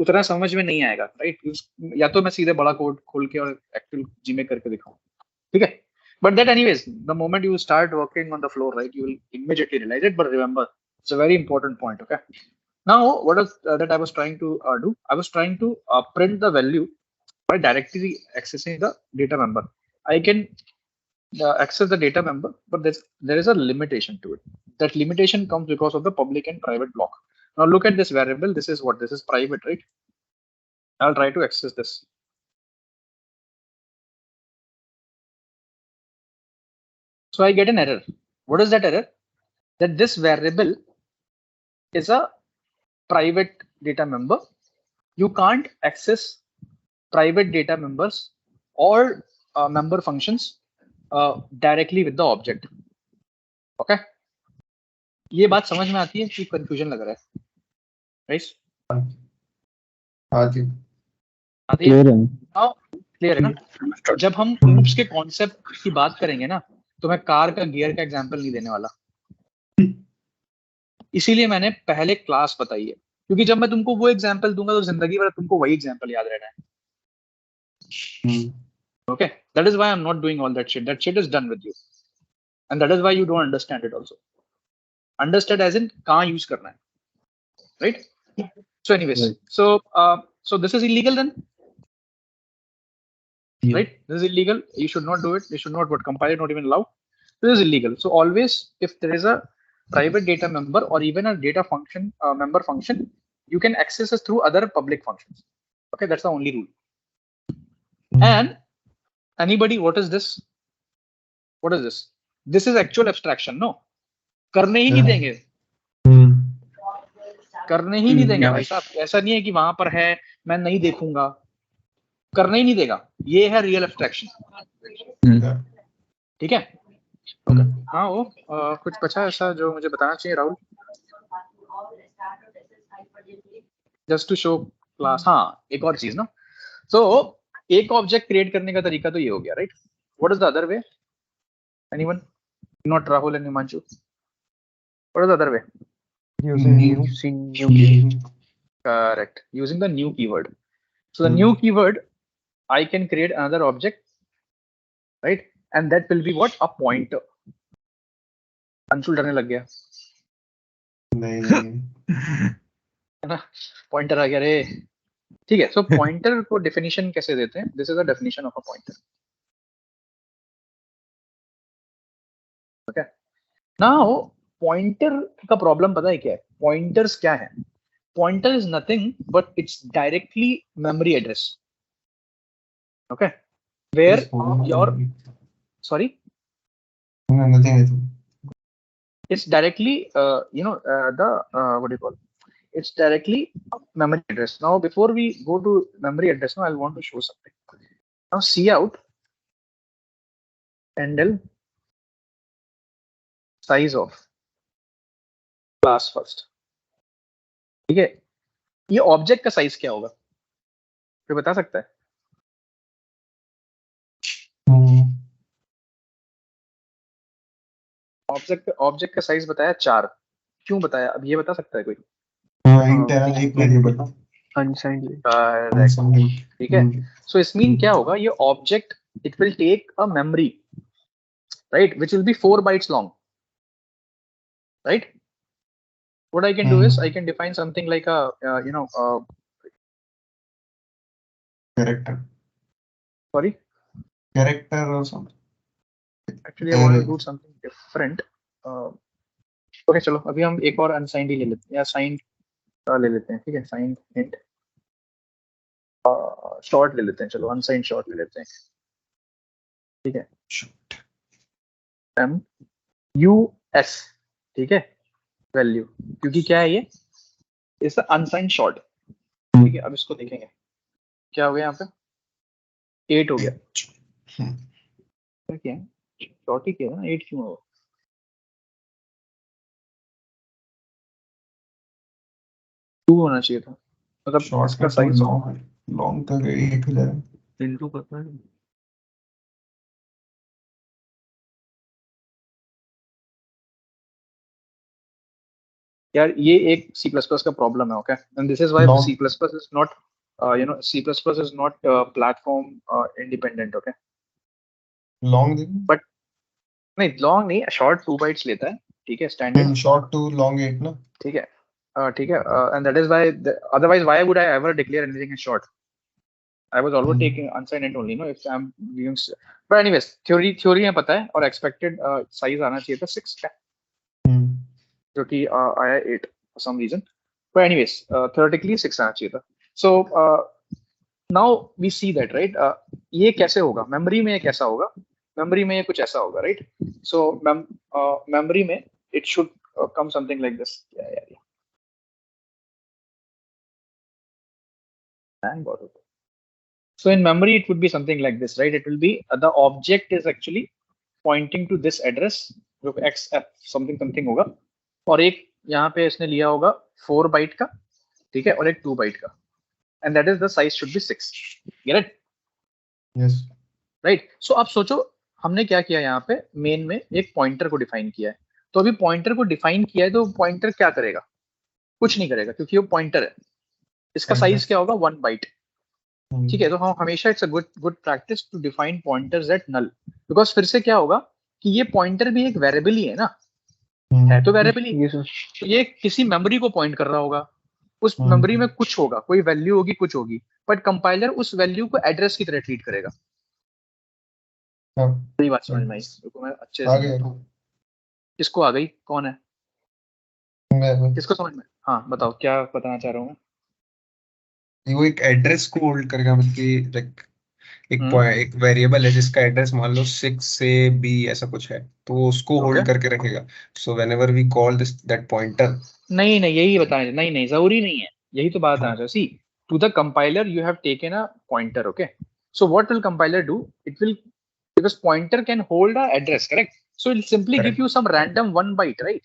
उतना समझ में नहीं आएगा, right? या तो मैं सीधे बड़ा कोड खोल के और एक्चुअल जी में करके दिखाऊं. ठीक है. But that anyways, the moment you start working on the floor, right, you will immediately realize it. But remember, it's a very important point. Okay. Now, what is that I was trying to do? I was trying to print the value by directly accessing the data member. I can access the data member, but there is a limitation to it. That limitation comes because of the public and private block. Now look at this variable. This is what? This is private, right? I'll try to access this. So I get an error. What is that error? That this variable is a private data member. You can't access private data members or member functions directly with the object. Okay. ये बात समझ में आती है कि confusion लग रहा है? Right? आती आती है? क्लियर है ना? जब हम लूप्स के कॉन्सेप्ट की बात करेंगे ना, तो मैं कार का गियर का एग्जांपल नहीं देने वाला. इसीलिए मैंने पहले क्लास बताई है, क्योंकि जब मैं तुमको वो एग्जांपल दूंगा तो जिंदगी भर तुमको वही एग्जांपल याद रहना है. Okay, that is why I'm not doing all that shit. That shit is done with you, and that is why you don't understand it also. Understand as in कहाँ use करना है, right? So anyways, right. So this is illegal then, yeah. Right? This is illegal. You should not do it. You should not compile it, not even allow. This is illegal. So always, if there is a private data member or even a data function member function, you can access it through other public functions. Okay, that's the only rule. And anybody, what is this? What is this? This is actual abstraction. No, करने ही नहीं देंगे. करने ही नहीं देंगे भाई साहब. ऐसा नहीं है कि वहां पर है मैं नहीं देखूंगा. करने ही नहीं देगा. ये है रियल एब्स्ट्रैक्शन. ठीक है. हाँ वो कुछ बचा ऐसा जो मुझे बताना चाहिए Rahul. Just to show class. हाँ एक और चीज ना. सो एक ऑब्जेक्ट क्रिएट करने का तरीका तो ये हो गया, right? What is the other way? Anyone? Not Rahul and Himanshu. What is the other way? Using new keyword. Correct. Using the new keyword. So the new keyword, I can create another object, right? And that will be what? A pointer. Anshul डरने लग गया. नहीं ना, pointer आ गया रे. ठीक है. सो pointer को डेफिनेशन कैसे देते हैं? This is the definition of a pointer. Okay. Now pointer का प्रॉब्लम पता है क्या है? पॉइंटर्स क्या है? Pointer is nothing but it's directly memory address. Okay. Where your sorry, it's directly the what do you call, it's directly memory address. Now before we go to memory address, now I want to show something. Now see out handle size of class first. ठीक है. ये object का size क्या होगा कोई बता सकता है? ऑब्जेक्ट का साइज बताया 4. क्यों बताया? अब ये बता सकता है कोई? एक वेरिएबल ठीक है. सो इस मीन क्या होगा? ये object it will take a memory, right, which will be 4 bytes long, right? What I can do is I can define something like a character. Sorry, Character or something. actually I want to do something different. Okay, चलो अभी हम एक और unsigned ही ले लेते हैं या signed ले लेते हैं. ठीक है. signed hint short ले लेते हैं. चलो unsigned short ले लेते हैं. ठीक है. MUS. ठीक है. वैल्यू, क्योंकि क्या है ये? It's unsigned short. ठीक है. अब इसको देखेंगे क्या हो गया यहाँ पे. 8 हो गया. क्या शॉर्ट ही किया ना. 8 क्यों होगा? टू होना चाहिए था. मतलब शॉर्ट का साइज लॉन्ग तक 8 हो जाएगा. इनटू करता है. यार ये एक C++ का प्रॉब्लम है. Okay. And this is why C++ is not C++ is not platform independent. Okay. Long देंगे बट नहीं लॉन्ग नहीं, शॉर्ट 2 बाइट्स लेता है, ठीक है, स्टैंडर्ड, शॉर्ट टू लॉन्ग 8 ना. ठीक है, ठीक है, and that is why, otherwise why would I ever declare anything in short? I was always taking unsigned int only, no, if I'm viewing. But anyways, theory में पता है, और expected size आना चाहिए था 6 का, जो कि आया 8 for some reason. But anyways, theoretically 6 आना चाहिए था. So now we see that, right? ये कैसे होगा मेमोरी में? ये कैसा होगा मेमोरी में? ये कुछ ऐसा होगा, right? So मेमोरी में it should come something like this. Yeah. Hang on. So in memory, it would be something like this, right? It will be the object is actually pointing to this address, जो x something something होगा, और एक यहाँ पे इसने लिया होगा 4 bite का, ठीक है, और एक 2 बाइट का, and that is the size should be 6. Get it? Yes. Right? So अब सोचो हमने क्या किया, यहाँ पे मेन में एक पॉइंटर को डिफाइन किया है. तो अभी पॉइंटर को डिफाइन किया है, तो पॉइंटर क्या करेगा? कुछ नहीं करेगा, क्योंकि वो पॉइंटर है. इसका साइज क्या होगा? 1 बाइट. ठीक है, तो हम हमेशा it's a good practice to define pointers at null, because फिर से क्या होगा कि ये पॉइंटर भी एक वेरिएबल ही है ना, है तो वेरिएबल ही, तो ये किसी मेमोरी को पॉइंट कर रहा होगा, उस मेमोरी में कुछ होगा, कोई वैल्यू होगी, कुछ होगी, बट कंपाइलर उस वैल्यू को एड्रेस की तरह ट्रीट करेगा. सही बात समझ में आई? मैं अच्छे से, किसको आ गई? कौन है? किसको समझ में? हाँ बताओ, क्या बताना चाह रहा हूँ मैं? वो एक एड्रेस को होल्ड करेगा, मतलब लाइक एक वेरिएबल है जिसका एड्रेस मान लो 6 से b ऐसा कुछ है, तो उसको होल्ड करके रखेगा. So whenever we call this that pointer. नहीं यही बताना, नहीं जरूरी नहीं है, यही तो बात आना चाहिए. See, to the compiler you have taken a pointer, okay, so what will compiler do? It will, because pointer can hold a address, correct? So it will simply give you some random 1 byte, right?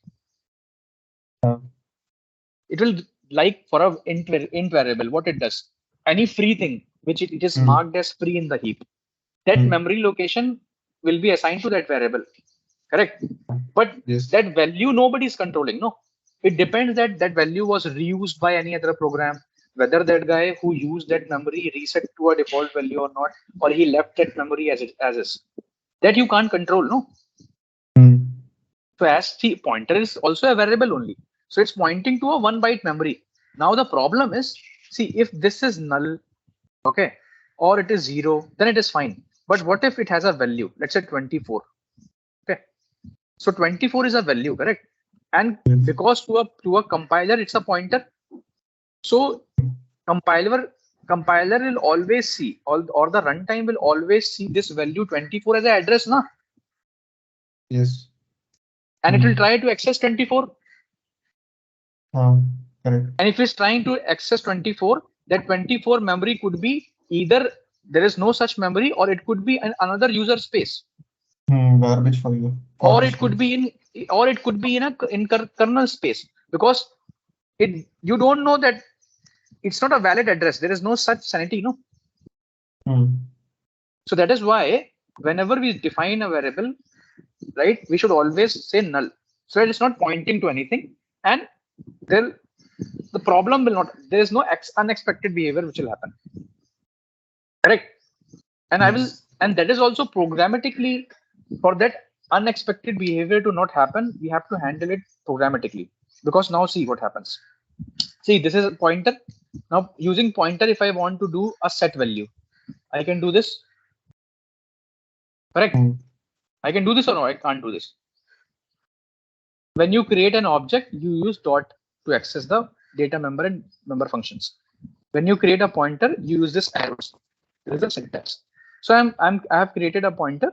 It will, like for a int variable, what it does, any free thing which it is marked as free in the heap, that memory location will be assigned to that variable, correct? But that value nobody is controlling, no, it depends that that value was reused by any other program, whether that guy who used that memory reset to a default value or not, or he left that memory as is, that you can't control, no. So as the pointer is also a variable only, so it's pointing to a 1 byte memory. Now the problem is, see, if this is null, okay, or it is 0, then it is fine. But what if it has a value, let's say 24, okay, so 24 is a value, correct? And because to a compiler it's a pointer, so compiler will always see, or the runtime will always see this value 24 as an address, na? Yes. And it will try to access 24. Correct. And if it's trying to access 24, that 24 memory could be either there is no such memory, or it could be another user space. Garbage for you. Or it could be in a kernel space, because you don't know that it's not a valid address. There is no such sanity, no. So that is why whenever we define a variable, right, we should always say null, so it is not pointing to anything, and the problem will not, there is no unexpected behavior which will happen, correct? And I will, and that is also programmatically, for that unexpected behavior to not happen, we have to handle it programmatically. Because now see what happens. See, this is a pointer. Now using pointer, if I want to do a set value, I can do this, correct? I can do this, or no, I can't do this. When you create an object, you use dot to access the data member and member functions. When you create a pointer, you use this arrows. There is a syntax. So I have created a pointer,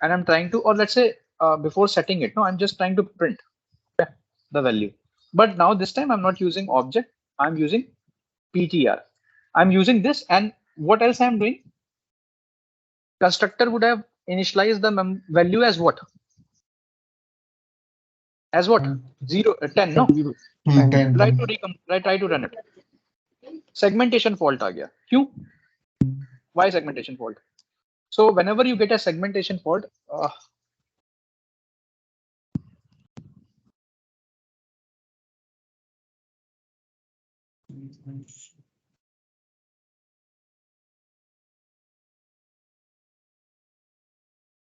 and I'm trying to, or let's say before setting it, no, I'm just trying to print the value. But now this time I'm not using object, I'm using ptr. I'm using this, and what else I'm doing? Constructor would have initialized the value as what? As what? 0, 10, no? 10. Try to run it. Segmentation fault aa gaya. Kyun? Why segmentation fault? So whenever you get a segmentation fault,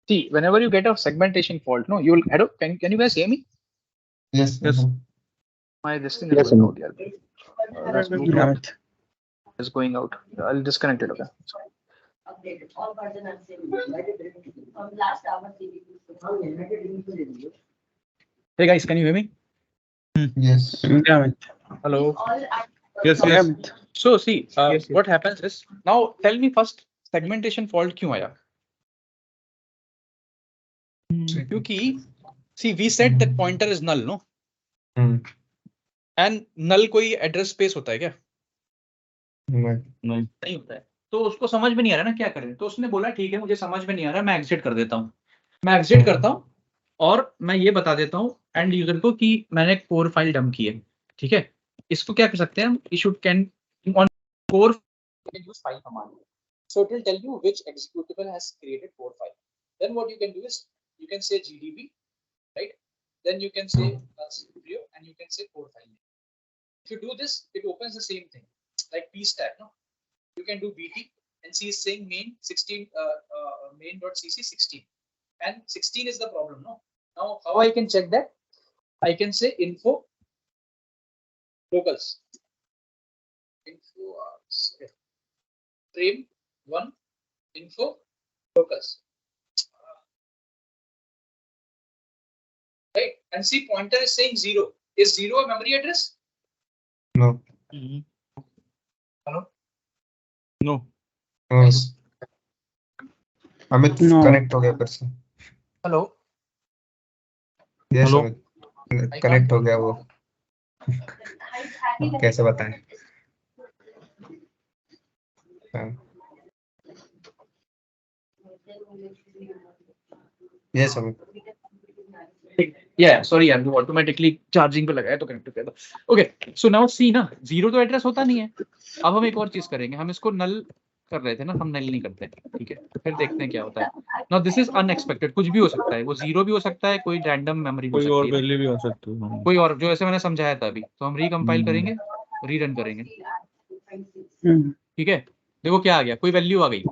See, whenever you get a segmentation fault, no, you will. Hello, can you guys hear me? Yes. Yes. My this thing is going out here. That's Yeah, Bluetooth Amit. is going out. I'll disconnect it. Okay. Hey guys, can you hear me? Yes. Yeah, Amit. Hello. Yes, Yeah, yes. Amit. So see, Yes, yes. what happens is now. Tell me first, segmentation fault क्यों आया? क्योंकि see, we said that pointer is null, no? And null कोई address space होता है क्या? नहीं. नहीं होता है. तो उसको समझ में नहीं आ रहा ना क्या करें. तो उसने बोला ठीक है मुझे समझ में नहीं आ रहा मैं एग्जिट कर देता हूँ. मैं एग्जिट करता हूँ और मैं ये बता देता हूँ एंड यूजर को कि मैंने कोर फाइल डंप की है. ठीक है. इसको क्या कर सकते हैं हम? Issue can on core can use file command. So it will tell you which executable has created core file. Then what you can do is you can say GDB, right? Then you can say Studio and you can say core file. If you do this, it opens the same thing like pstack. No, you can do BT and see is saying main 16 main.cc 16 and 16 is the problem. No, now how I can check that? I can say info locals info frame 1 info locals. Right, and see pointer is saying 0. Is 0 a memory address? No. Hello? No. Yes. Amit No. Connect हो गया फिर से. Hello? Yes, Hello? Amit connect हो गया वो. कैसे बताएं? Yes, Amit. Yeah, sorry यार, automatically charging पे लगाया तो connect हो गया था. Okay, so now see ना, 0 तो एड्रेस होता नहीं है. अब हम एक और चीज करेंगे, हम इसको null कर रहे थे ना, हम null नहीं करते. ठीक है, फिर देखते हैं क्या होता है. Now this is unexpected, कुछ भी हो सकता है, वो 0 भी हो सकता है, कोई random memory हो कोई और सकती है, वैल्यू भी हो सकती है. कोई और जो ऐसे मैंने समझाया था अभी. तो हम रिकम्पाइल करेंगे, रीरन करेंगे. ठीक है, देखो क्या आ गया, कोई वैल्यू आ गई.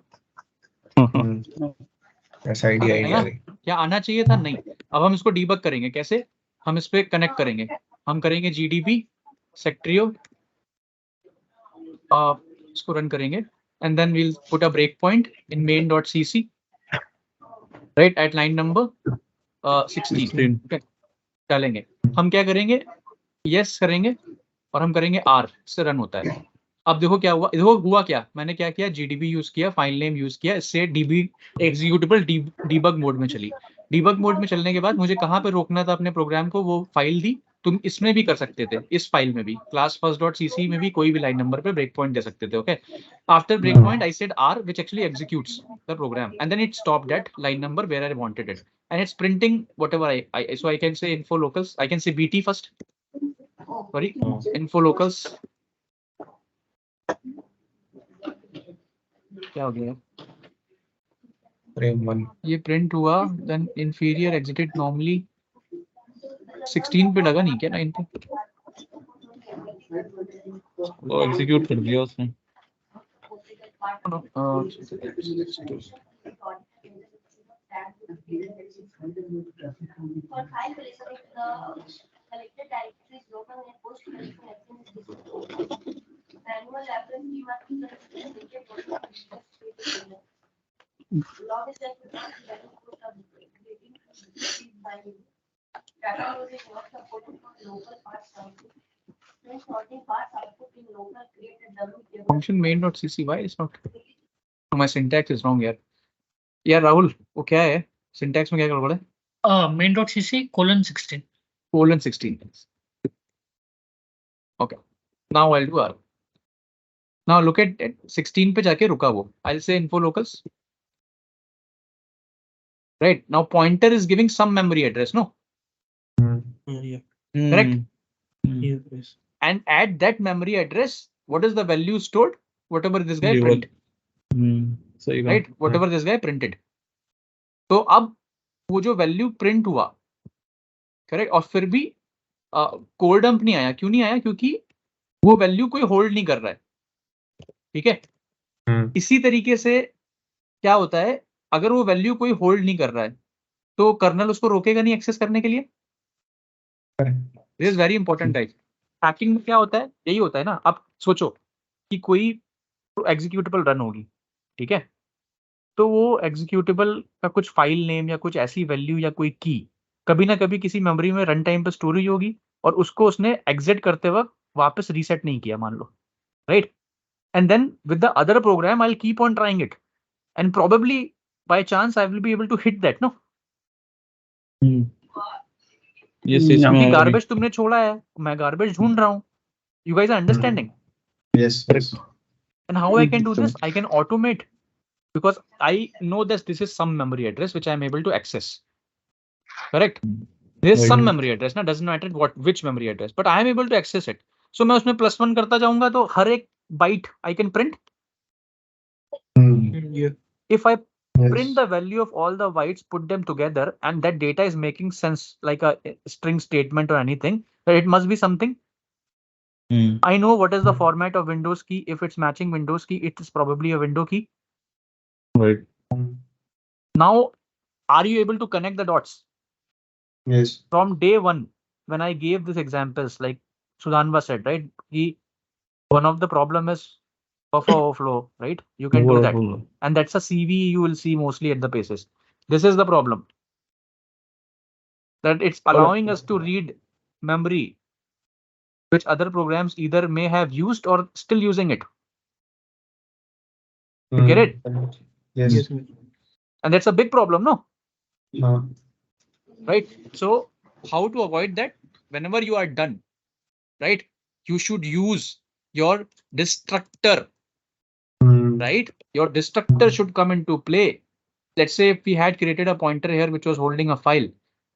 ऐसा आइडिया है ही ना? आ गई. क्या आना चाहिए था? नहीं. अब हम इसको डीबग करेंगे. कैसे? हम इस पे कनेक्ट करेंगे. हम करेंगे GDB sectrio, इसको रन करेंगे and then we'll put a breakpoint in main.cc right at line number 16. Okay, डालेंगे. हम क्या करेंगे? yes करेंगे और हम करेंगे R से रन होता है. अब देखो क्या हुआ. देखो हुआ क्या, मैंने क्या किया, GDB यूज किया, फाइल नेम यूज किया, इससे DB एग्जीक्यूटेबल डीबग मोड में चली. डीबग मोड में चलने के बाद मुझे कहाँ पे रोकना था अपने प्रोग्राम को, वो फाइल दी. तुम इसमें भी कर सकते थे, इस फाइल में भी क्लास first.cc में भी कोई भी लाइन नंबर पे ब्रेक पॉइंट दे सकते थे. Okay, after break point I said R which actually executes the program and then it stopped at line number where I wanted it and it's printing whatever I so I can say info locals, I can say BT first, sorry, info locals. क्या हो गया? Frame 1. ये print हुआ, then inferior exerted normally 16 पे लगा नहीं क्या? 9 पे वो एग्जीक्यूट कर दिया उसने. function main.cc, why it's not? My syntax is wrong यार. यार राहुल, वो क्या है सिंटैक्स में, क्या गड़बड़ है? Main.cc :16. :16. Okay, now I'll do R. Now look at 16 पे जाके रुका वो. I'll say info locals. Right, now pointer is giving some memory address, no? Yeah. Correct? Yes. And at that memory address, what is the value stored? Whatever this guy Delivered. printed. सही कहा. Right, whatever this guy printed. तो अब वो जो value print हुआ, correct, और फिर भी कोड डंप नहीं आया. क्यों नहीं आया? क्योंकि वो वैल्यू कोई होल्ड नहीं कर रहा है. ठीक है, इसी तरीके से क्या होता है, अगर वो वैल्यू कोई होल्ड नहीं कर रहा है तो कर्नल उसको रोकेगा नहीं एक्सेस करने के लिए। This is very important guys. Hacking में क्या होता है, यही होता है ना। अब सोचो कि कोई एग्जीक्यूटेबल रन होगी, ठीक है, तो वो एग्जीक्यूटेबल का कुछ फाइल नेम या कुछ ऐसी वैल्यू या कोई की कभी ना कभी किसी मेमोरी में रन टाइम पे स्टोर हुई होगी और उसको उसने एग्जिट करते वक्त वापस रीसेट नहीं किया, मान लो, right. And then with the other program I will keep on trying it and probably by chance I will be able to hit that, no. Yes, क्योंकि गार्बेज तुमने छोड़ा है, मैं गार्बेज ढूंढ रहा हूँ। You guys are understanding? Yes. And how I can do this? I can automate, because I know that this is some memory address which I am able to access. Correct? There is some memory address, ना, doesn't matter which memory address, but I am able to access it. So मैं उसमें +1 करता जाऊंगा तो हर एक byte I can print. Yeah. If I print the value of all the bytes, put them together, and that data is making sense like a string statement or anything, then it must be something. I know what is the format of Windows key. If it's matching Windows key, it is probably a window key. Right. Now, are you able to connect the dots? Yes. From day one, when I gave these examples, like Sudhanva said, right? One of the problem is buffer overflow, right? You can do that. And that's a CV you will see mostly at the places. This is the problem. That it's allowing us to read memory which other programs either may have used or still using it. You get it? Yes. Yes. And that's a big problem, no? No. Right? So how to avoid that? Whenever you are done, right, you should use your destructor, right? Your destructor should come into play. Let's say if we had created a pointer here which was holding a file,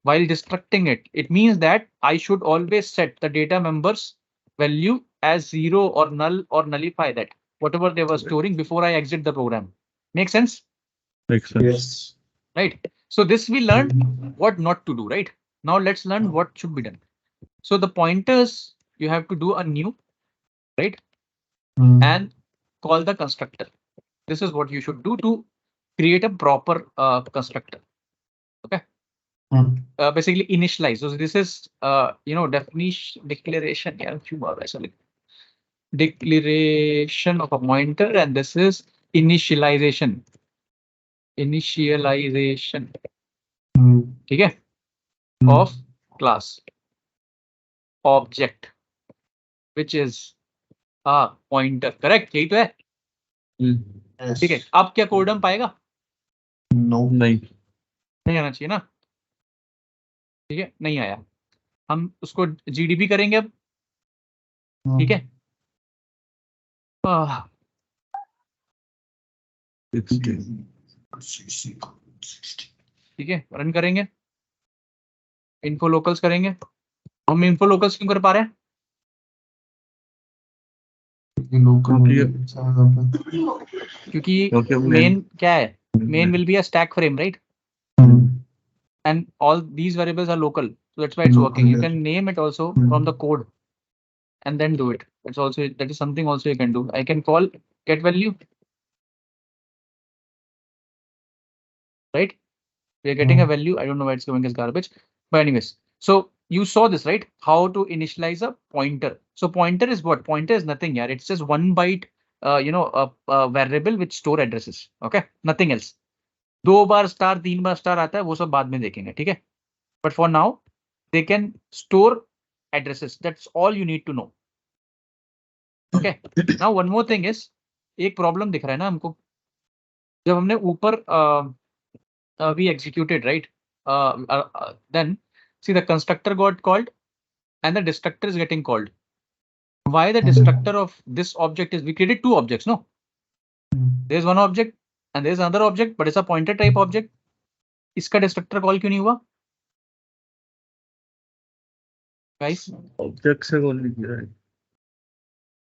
while destructing it, it means that I should always set the data members value as 0 or null, or nullify that whatever they were storing before I exit the program. Make sense? Makes sense. Yes. Right. So this we learned what not to do, right? Now let's learn what should be done. So the pointers, you have to do a new, right? And call the constructor. This is what you should do to create a proper constructor. Okay. Basically initialize. So this is definition, declaration. Yeah, declaration of a pointer, and this is initialization. Initialization. Okay. Of class object, which is a pointer. Correct? यही तो है. ठीक है. अब क्या कोडम पाएगा? No. नहीं आना चाहिए ना. ठीक है, नहीं आया. हम उसको GDB करेंगे अब. ठीक है. ठीक है, रन करेंगे. इन्फो लोकल्स करेंगे. हम इन्फो लोकल्स क्यों कर पा रहे हैं? क्योंकि मेन क्या है? Main will be a stack frame, right? And all these variables are local, so that's why it's working. You can name it also from the code and then do it. That is something also you can do. I can call get value, right? We are getting a value. I don't know why it's coming as garbage, but anyways, so you saw this, right? How to initialize a pointer. So pointer is what? Pointer is nothing here. It's just 1 byte, a variable which store addresses. Okay, nothing else. 2 बार star 3 बार star आता है, वो सब बाद में देखेंगे, ठीक है. But for now they can store addresses. That's all you need to know. Okay. Now one more thing is, एक प्रॉब्लम दिख रहा है ना हमको. जब हमने ऊपर we executed, right, then see the constructor got called and the destructor is getting called. Why the destructor of this object is, we created 2 objects, no? There's one object and there's another object, but it's a pointer type object. इसका destructor call क्यों नहीं हुआ? Guys? Object से call नहीं किया है.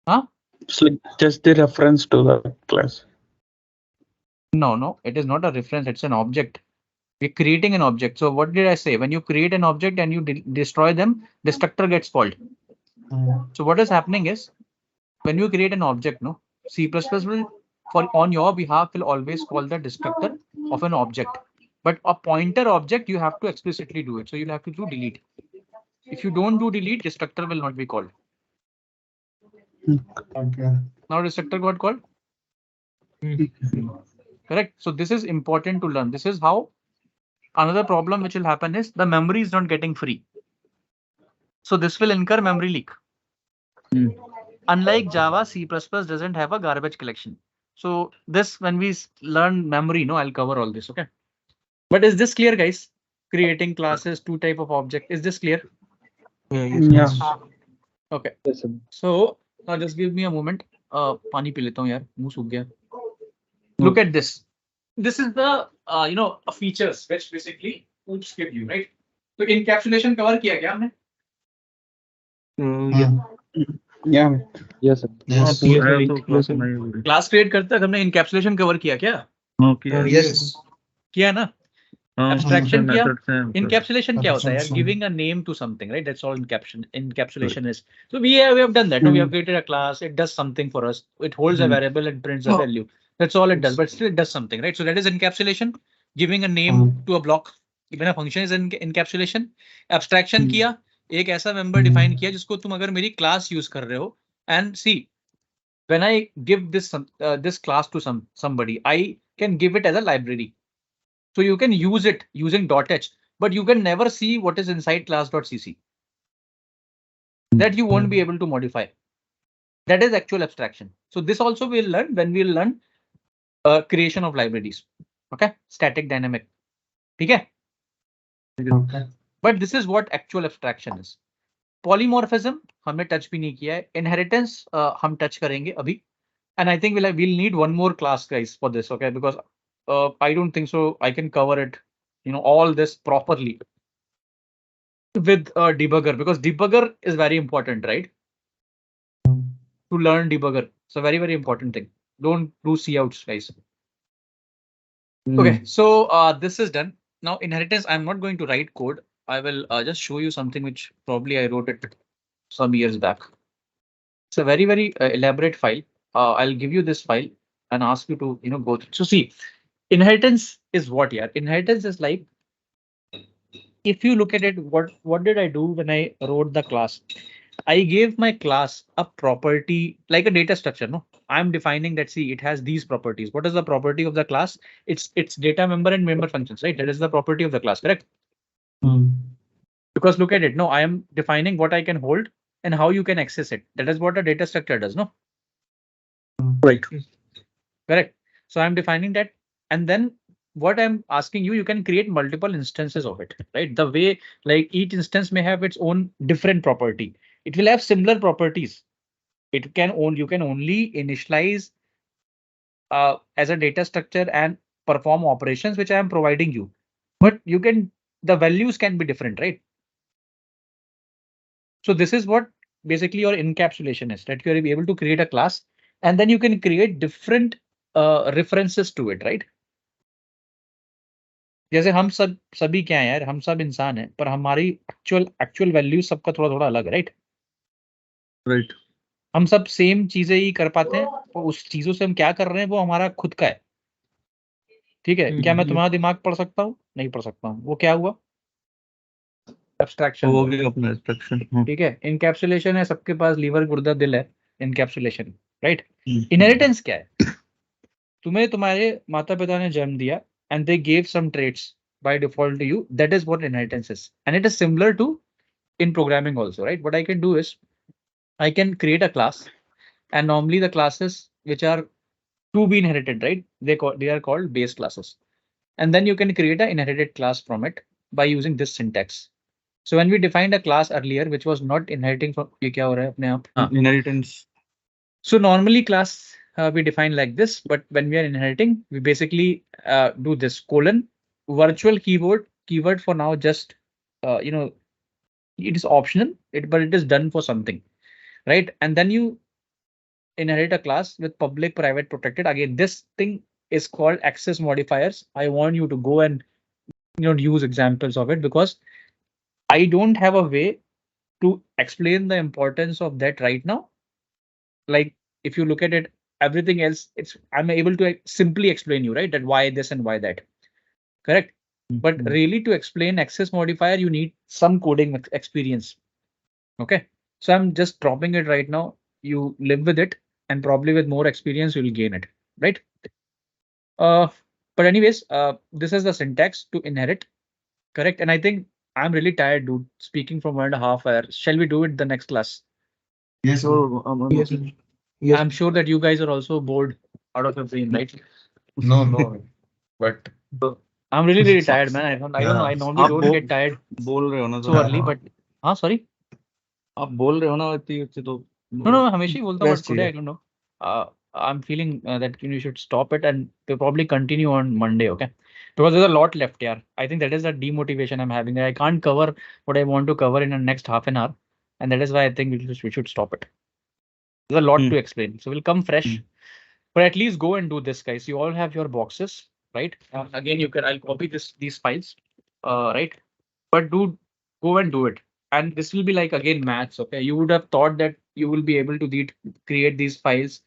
Huh? It's like just the reference to the class. No, it is not a reference. It's an object. We're creating an object. So what did I say? When you create an object and you destroy them, destructor gets called. So what is happening is, when you create an object, no, C++ will, on your behalf, will always call the destructor of an object. But a pointer object, you have to explicitly do it. So you'll have to do delete. If you don't do delete, destructor will not be called. Okay. Now destructor got called. Correct. So this is important to learn. This is how another problem which will happen is the memory is not getting free. So this will incur memory leak. Unlike Java, C++ doesn't have a garbage collection. So this, when we learn memory, no, I'll cover all this. Okay. But is this clear, guys? Creating classes, two type of object. Is this clear? Yeah. Okay. So now just give me a moment. पानी P लेता हूँ यार, मुंह सूख गया. Look at this. This is the features which basically OOPs give you, right? So encapsulation cover किया क्या हमने? Yeah. Yes, sir. Yes. Class create करते वक्त हमने encapsulation cover किया क्या? Yes. किया ना? Abstraction किया? Encapsulation क्या होता है यार? Abstraction. Giving a name to something, right? That's all encapsulation is. So we have done that. No, we have created a class. It does something for us. It holds a variable and prints a value. That's all it does. But still it does something, right? So that is encapsulation. Giving a name to a block. Even a function is encapsulation. Abstraction किया. एक ऐसा member define किया जिसको तुम अगर मेरी class use कर रहे हो. And see, when I give this class to somebody, I can give it as a library. So you can use it using .h, but you can never see what is inside class.cc. That you won't be able to modify. That is actual abstraction. So this also we'll learn when we'll learn creation of libraries. Okay, static dynamic. Okay. Okay. But this is what actual abstraction is. Polymorphism हमने touch भी नहीं किया है. Inheritance हम touch करेंगे अभी. And I think we'll need one more class, guys, for this. Okay, because I don't think so I can cover it, all this properly with a debugger, because debugger is very important, right? To learn debugger. It's a very, very important thing. Don't do couts, guys. Okay, so this is done. Now inheritance, I'm not going to write code. I will just show you something which probably I wrote it some years back. It's a very, very elaborate file. I'll give you this file and ask you to, go through. So see, inheritance is what here? Inheritance is like, if you look at it, what did I do when I wrote the class? I gave my class a property like a data structure. No, I'm defining that. See, it has these properties. What is the property of the class? It's data member and member functions, right? That is the property of the class, correct? Because look at it. No, I am defining what I can hold and how you can access it. That is what a data structure does. No, Right. correct. So I'm defining that, and then what I'm asking you, you can create multiple instances of it, right? The way like each instance may have its own different property. It will have similar properties. You can only initialize as a data structure and perform operations which I am providing you. But the values can be different, right? So this is what basically your encapsulation is, that you are able to create a class and then you can create different references to it, right? जैसे हम सभी क्या है यार, हम सब इंसान हैं, पर हमारी एक्चुअल वैल्यू सबका थोड़ा थोड़ा अलग है, राइट? Right. हम सब सेम चीजें ही कर पाते हैं, तो उस चीजों से हम क्या कर रहे हैं वो हमारा खुद का है. ठीक है, क्या मैं तुम्हारा दिमाग पढ़ सकता हूँ? नहीं पढ़ सकता हूँ. वो क्या हुआ? एब्स्ट्रैक्शन. हो गया अपना एब्स्ट्रैक्शन. ठीक है, इनकैप्सुलेशन है, सबके पास लीवर गुर्दा दिल है. Encapsulation, right? इनहेरिटेंस क्या है? तुम्हें तुम्हारे माता पिता ने जन्म दिया and they gave some traits by default to you. That is what inheritance is, and it is similar to in programming also, right? What I can do is I can create a class, and normally the classes which are to be inherited, right? They are called base classes, and then you can create an inherited class from it by using this syntax. So when we defined a class earlier which was not inheriting from ये क्या हो रहा है अपने आप? Inheritance. So normally class we define like this, but when we are inheriting, we basically do this colon virtual keyword for now. Just it is optional, but it is done for something, right? And then you inherit a class with public, private, protected. Again, this thing is called access modifiers. I want you to go and use examples of it, because I don't have a way to explain the importance of that right now. Like if you look at it, everything else, I'm able to simply explain you, right, that why this and why that. correct? But Mhm. really to explain access modifier, you need some coding experience. Okay, so I'm just dropping it right now. You live with it, and probably with more experience, you'll gain it, right? Uh, but anyways, this is the syntax to inherit, correct? And I think I'm really tired, dude, speaking for 1.5 hours. Shall we do it the next class? Yes. So, Yes. Yes. I'm sure that you guys are also bored out of your brain, right? No, no. But I'm really, really tired, man. I don't know. I yeah. normally आप don't बोल get tired बोल रहे हो ना so तो early, but sorry. आप बोल रहे हो ना इतनी अच्छी तो No, हमेशा ही बोलता हूँ, but Rest today I चाहिए. don't know. I'm feeling that you should stop it and we'll probably continue on Monday, okay? Because there's a lot left here. I think that is the demotivation I'm having. I can't cover what I want to cover in the next half an hour, and that is why I think we should stop it. There's a lot to explain, so we'll come fresh. But at least go and do this, guys. You all have your boxes, right? Again, I'll copy these files, right? But do go and do it. And this will be like again maths. Okay, you would have thought that you will be able to create these files